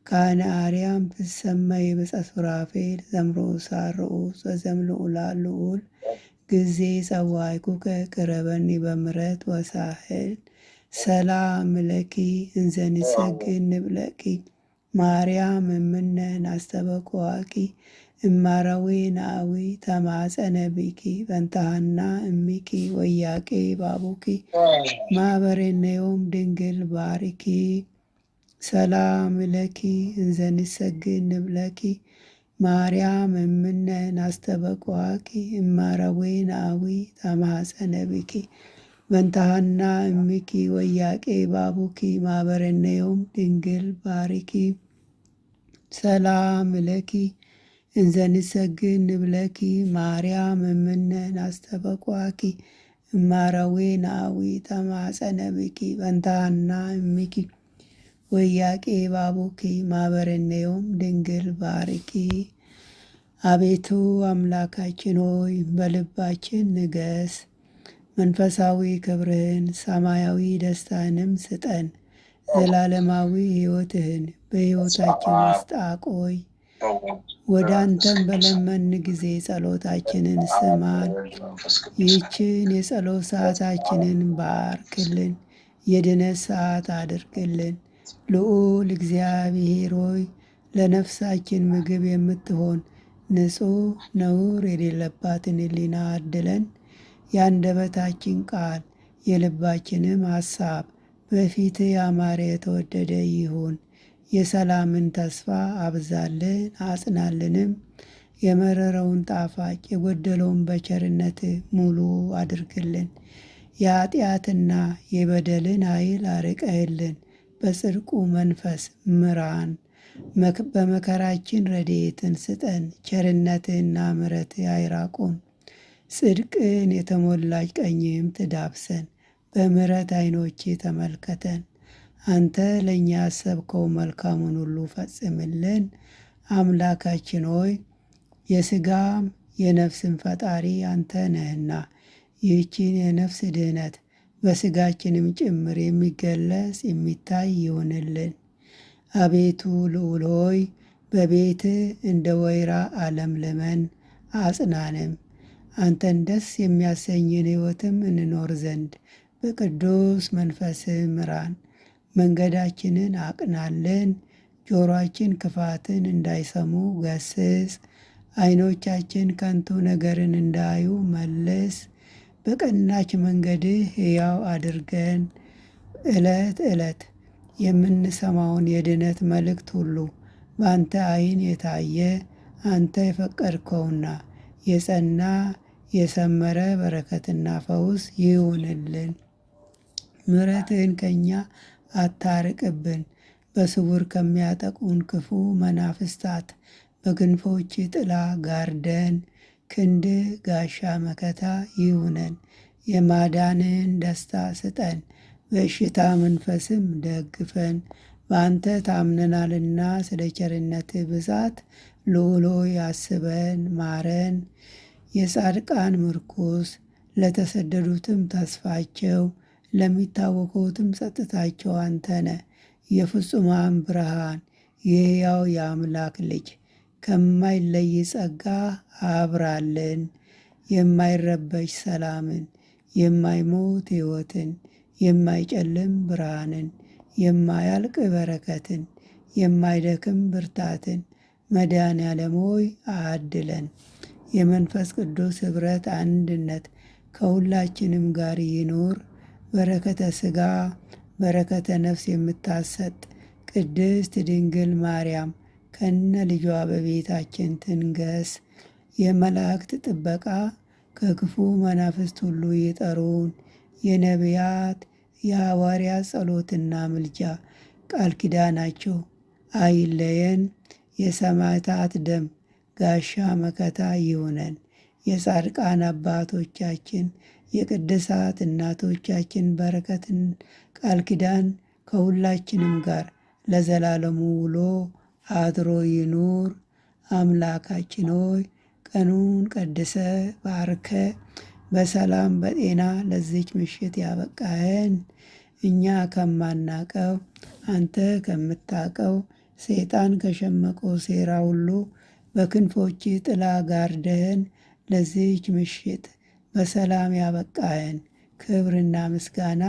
ካነ አርያም ትሰመይ ብፀ ሱራፌል ዘምሩሳ ርዑስ ወዘምልዑላን ልዑል ጊዜ ጸዋዕኩከ ቅረበኒ በምሕረት ወሳህል ሰላም ለኪ እንዘ ንሰግድ ንብለኪ ማርያም እምነ ናስተበቅዋኪ እማራዊ ናአዊ ተማፀነ ቢኪ በንታሃና እሚኪ ወያቄ ባቡኪ ማኅበሬነዮም ድንግል ባሪኪ ሰላም ለኪ እንዘ ንሰግድ ንብለኪ ማርያም እምነ ናስተበቅዋኪ እማራዊ ናአዊ ተማፀነ ቢኪ በንታሃና እሚኪ ወያቄ ባቡኪ ማኅበሬነዮም ድንግል ባሪኪ ሰላም ለኪ እንዘ ንሰግድ ንብለኪ ማርያም እምነ ናስተበቅዋኪ እማራዊ ናአዊ ተማፀነ ቢኪ በንታሃና እሚኪ ወያቄ ባቡኪ ማኅበሬነዮም ድንግል ባሪኪ። አቤቱ አምላካችን ሆይ በልባችን ንገስ፣ መንፈሳዊ ክብርህን ሰማያዊ ደስታንም ስጠን። ዘላለማዊ ሕይወትህን በሕይወታችን ውስጥ አቆይ። ወደ አንተም በለመን ጊዜ ጸሎታችንን ስማን። ይህችን የጸሎት ሰዓታችንን ባርክልን፣ የድነት ሰዓት አድርግልን። ልዑል እግዚአብሔር ሆይ ለነፍሳችን ምግብ የምትሆን ንጹሕ ነውር የሌለባትን ሕሊና አድለን። የአንደበታችን ቃል የልባችንም ሐሳብ በፊትህ ያማረ የተወደደ ይሁን። የሰላምን ተስፋ አብዛልን አጽናልንም። የመረረውን ጣፋጭ የጎደለውን በቸርነት ሙሉ አድርግልን። የኃጢአትና የበደልን ኃይል አርቀህልን በጽድቁ መንፈስ ምራን። በመከራችን ረድኤትን ስጠን። ቸርነትህና ምሕረትህ አይራቁን። ጽድቅን የተሞላች ቀኝም ትዳብሰን። በምሕረት ዓይኖች ተመልከተን። አንተ ለእኛ ያሰብከው መልካሙን ሁሉ ፈጽምልን። አምላካችን ሆይ የሥጋም የነፍስን ፈጣሪ አንተ ነህና ይህችን የነፍስ ድህነት በሥጋችንም ጭምር የሚገለጽ የሚታይ ይሆንልን። አቤቱ ልዑል ሆይ በቤትህ እንደ ወይራ አለምልመን አጽናንም። አንተን ደስ የሚያሰኝን ሕይወትም እንኖር ዘንድ በቅዱስ መንፈስህ ምራን። መንገዳችንን አቅናልን። ጆሮአችን ክፋትን እንዳይሰሙ ገስጽ። ዓይኖቻችን ከንቱ ነገርን እንዳዩ መልስ። በቀናች መንገድህ ሕያው አድርገን። ዕለት ዕለት የምንሰማውን የድነት መልእክት ሁሉ በአንተ ዓይን የታየ አንተ የፈቀድከውና የጸና የሰመረ በረከትና ፈውስ ይሁንልን። ምሕረትህን ከእኛ አታርቅብን። በስውር ከሚያጠቁን ክፉ መናፍስታት በክንፎች ጥላ ጋርደን። ክንድህ ጋሻ መከታ ይሁነን። የማዳንህን ደስታ ስጠን። በእሽታ መንፈስም ደግፈን። በአንተ ታምነናልና ስለ ቸርነትህ ብዛት ልዑል ሆይ አስበን ማረን። የጻድቃን ምርኩስ ለተሰደዱትም ተስፋቸው ለሚታወቁትም ጸጥታቸው አንተ ነህ። የፍጹማን ብርሃን የሕያው የአምላክ ልጅ ከማይለይ ጸጋ አብራልን። የማይረበሽ ሰላምን፣ የማይሞት ሕይወትን፣ የማይጨልም ብርሃንን፣ የማያልቅ በረከትን፣ የማይደክም ብርታትን መድኃኔዓለም ሆይ አድለን። የመንፈስ ቅዱስ ኅብረት አንድነት ከሁላችንም ጋር ይኑር። በረከተ ሥጋ በረከተ ነፍስ የምታሰጥ ቅድስት ድንግል ማርያም ከነ ልጇ በቤታችን ትንገስ። የመላእክት ጥበቃ ከክፉ መናፍስት ሁሉ ይጠሩን። የነቢያት የሐዋርያት ጸሎትና ምልጃ ቃል ኪዳናቸው አይለየን። የሰማዕታት ደም ጋሻ መከታ ይሁነን። የጻድቃን አባቶቻችን የቅድሳት እናቶቻችን በረከትን ቃል ኪዳን ከሁላችንም ጋር ለዘላለሙ ውሎ አድሮ ይኑር። አምላካችን ሆይ ቀኑን ቀድሰ ባርከ በሰላም በጤና ለዚች ምሽት ያበቃህን እኛ ከማናቀው አንተ ከምታቀው ሰይጣን ከሸመቀው ሴራ ሁሉ በክንፎች ጥላ ጋርደህን ለዚች ምሽት በሰላም ያበቃህን ክብርና ምስጋና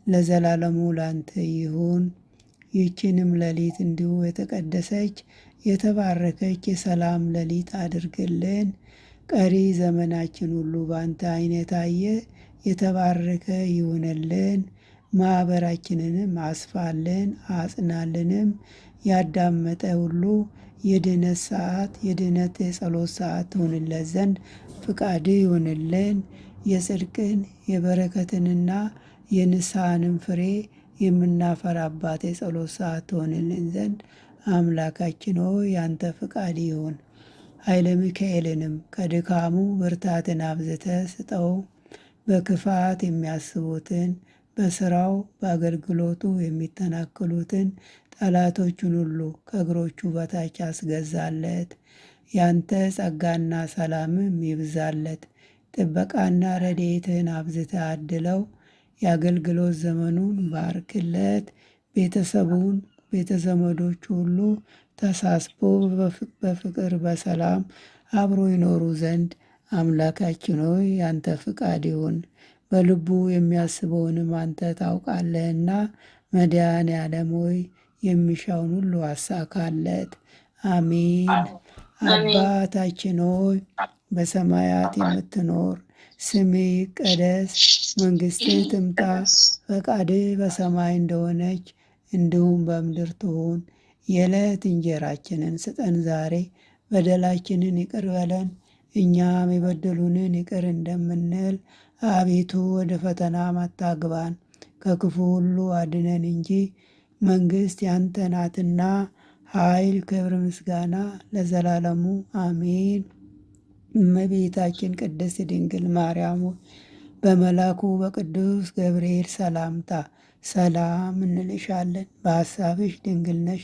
ለዘላለሙ ላንተ ይሁን። ይህችንም ሌሊት እንዲሁ የተቀደሰች የተባረከች የሰላም ሌሊት አድርግልን። ቀሪ ዘመናችን ሁሉ በአንተ ዓይን የታየ የተባረከ ይሁንልን። ማኅበራችንንም አስፋልን አጽናልንም። ያዳመጠ ሁሉ የድነት ሰዓት የድነት የጸሎት ሰዓት ትሆንለት ዘንድ ፍቃድ ይሁንልን። የጽድቅን የበረከትንና የንስሐንም ፍሬ የምናፈራባት የጸሎት ሰዓት ትሆንልን ዘንድ አምላካችን ሆይ ያንተ ፍቃድ ይሁን። ኃይለ ሚካኤልንም ከድካሙ ብርታትን አብዝተ ስጠው። በክፋት የሚያስቡትን በስራው በአገልግሎቱ የሚተናክሉትን ጠላቶቹን ሁሉ ከእግሮቹ በታች አስገዛለት። ያንተ ጸጋና ሰላምም ይብዛለት። ጥበቃና ረድኤትህን አብዝተ አድለው። የአገልግሎት ዘመኑን ባርክለት። ቤተሰቡን ቤተዘመዶቹ ሁሉ ተሳስቦ በፍቅር በሰላም አብሮ ይኖሩ ዘንድ አምላካችን ሆይ ያንተ ፍቃድ ይሁን። በልቡ የሚያስበውንም አንተ ታውቃለህና መድኃኔዓለም ሆይ የሚሻውን ሁሉ አሳካለት። አሜን። አባታችን ሆይ በሰማያት የምትኖር ስምህ ይቀደስ፣ መንግሥትህ ትምጣ፣ ፈቃድህ በሰማይ እንደሆነች እንዲሁም በምድር ትሁን። የዕለት እንጀራችንን ስጠን ዛሬ፣ በደላችንን ይቅር በለን እኛም የበደሉንን ይቅር እንደምንል። አቤቱ ወደ ፈተና አታግባን፣ ከክፉ ሁሉ አድነን እንጂ መንግሥት ያንተ ናትና ኃይል፣ ክብር፣ ምስጋና ለዘላለሙ አሜን። እመቤታችን ቅድስት ድንግል ማርያም በመልአኩ በቅዱስ ገብርኤል ሰላምታ ሰላም እንልሻለን። በሐሳብሽ ድንግል ነሽ፣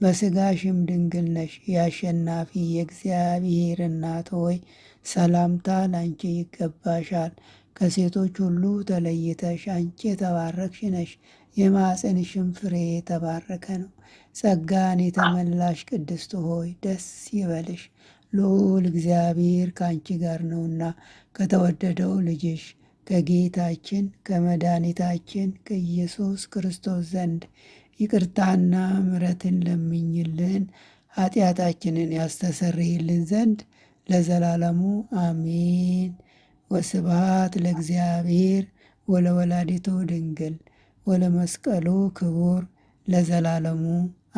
በሥጋሽም ድንግል ነሽ። የአሸናፊ የእግዚአብሔር እናት ሆይ ሰላምታ ላንቺ ይገባሻል። ከሴቶች ሁሉ ተለይተሽ አንቺ የተባረክሽ ነሽ፣ የማኅፀንሽም ፍሬ የተባረከ ነው። ጸጋን የተመላሽ ቅድስት ሆይ ደስ ይበልሽ፣ ልዑል እግዚአብሔር ከአንቺ ጋር ነውና ከተወደደው ልጅሽ ከጌታችን ከመድኃኒታችን ከኢየሱስ ክርስቶስ ዘንድ ይቅርታና ምሕረትን ለምኝልን ኃጢአታችንን ያስተሰርይልን ዘንድ ለዘላለሙ አሜን። ወስብሐት ለእግዚአብሔር ወለወላዲቱ ድንግል ወለመስቀሉ ክቡር ለዘላለሙ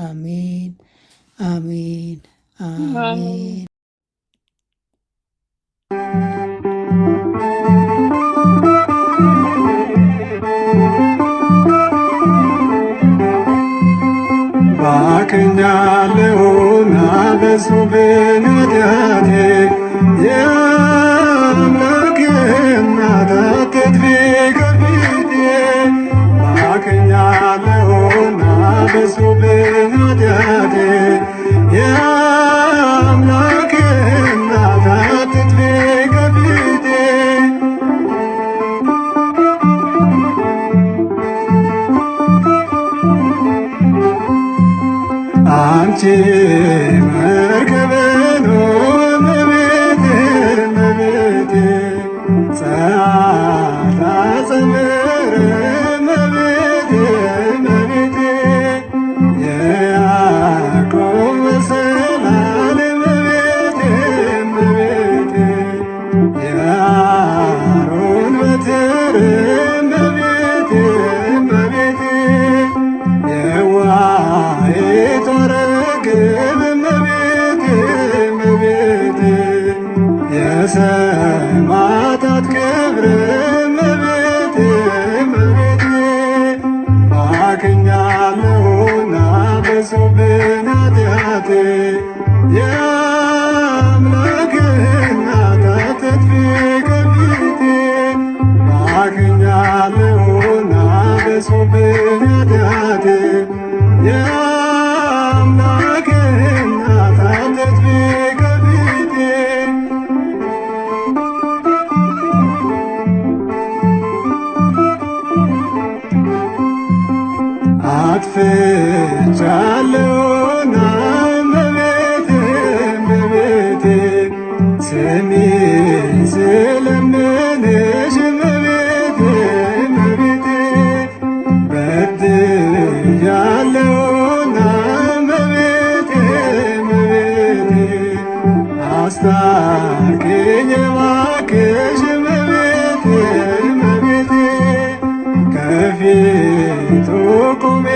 አሜን አሜን አሜን። ባክኛለሁና በሱ በኃጢአቴ የአምላኬ እናት አትጥፊ ከፊቴ። ባክኛለሁና በሱ በኃጢአቴ የአምላኬ እናት አትጥፊ ከፊቴ። አንቺ መርከበ ኖኅ እመቤቴ እመቤቴ ጸአዳ ጸምረ እመቤቴ እመቤቴ የያዕቆብ መሰላል እመቤቴ እመቤቴ የአሮን በትር እመቤቴ እመቤቴ የሰማዕታት ክብር እመቤቴ እመቤቴ ባክኛለሁና በዝቶብኝ ኃጢአቴ የአምላክ እናት አትጥፊ ከፊቴ ባክኛለሁና በዝቶብኝ ኃጢአቴ የአምላክ እናት አትጥፊ ከፊቴ አጥፍቻለሁና እመቤቴ እመቤቴ ስሚኝ ስለምንሽ እመቤቴ እመቤቴ በድያለሁና እመቤቴ እመቤቴ አስታርቂኝ እባክሽ እመቤቴ እመቤቴ ከፊቱ ቁሜ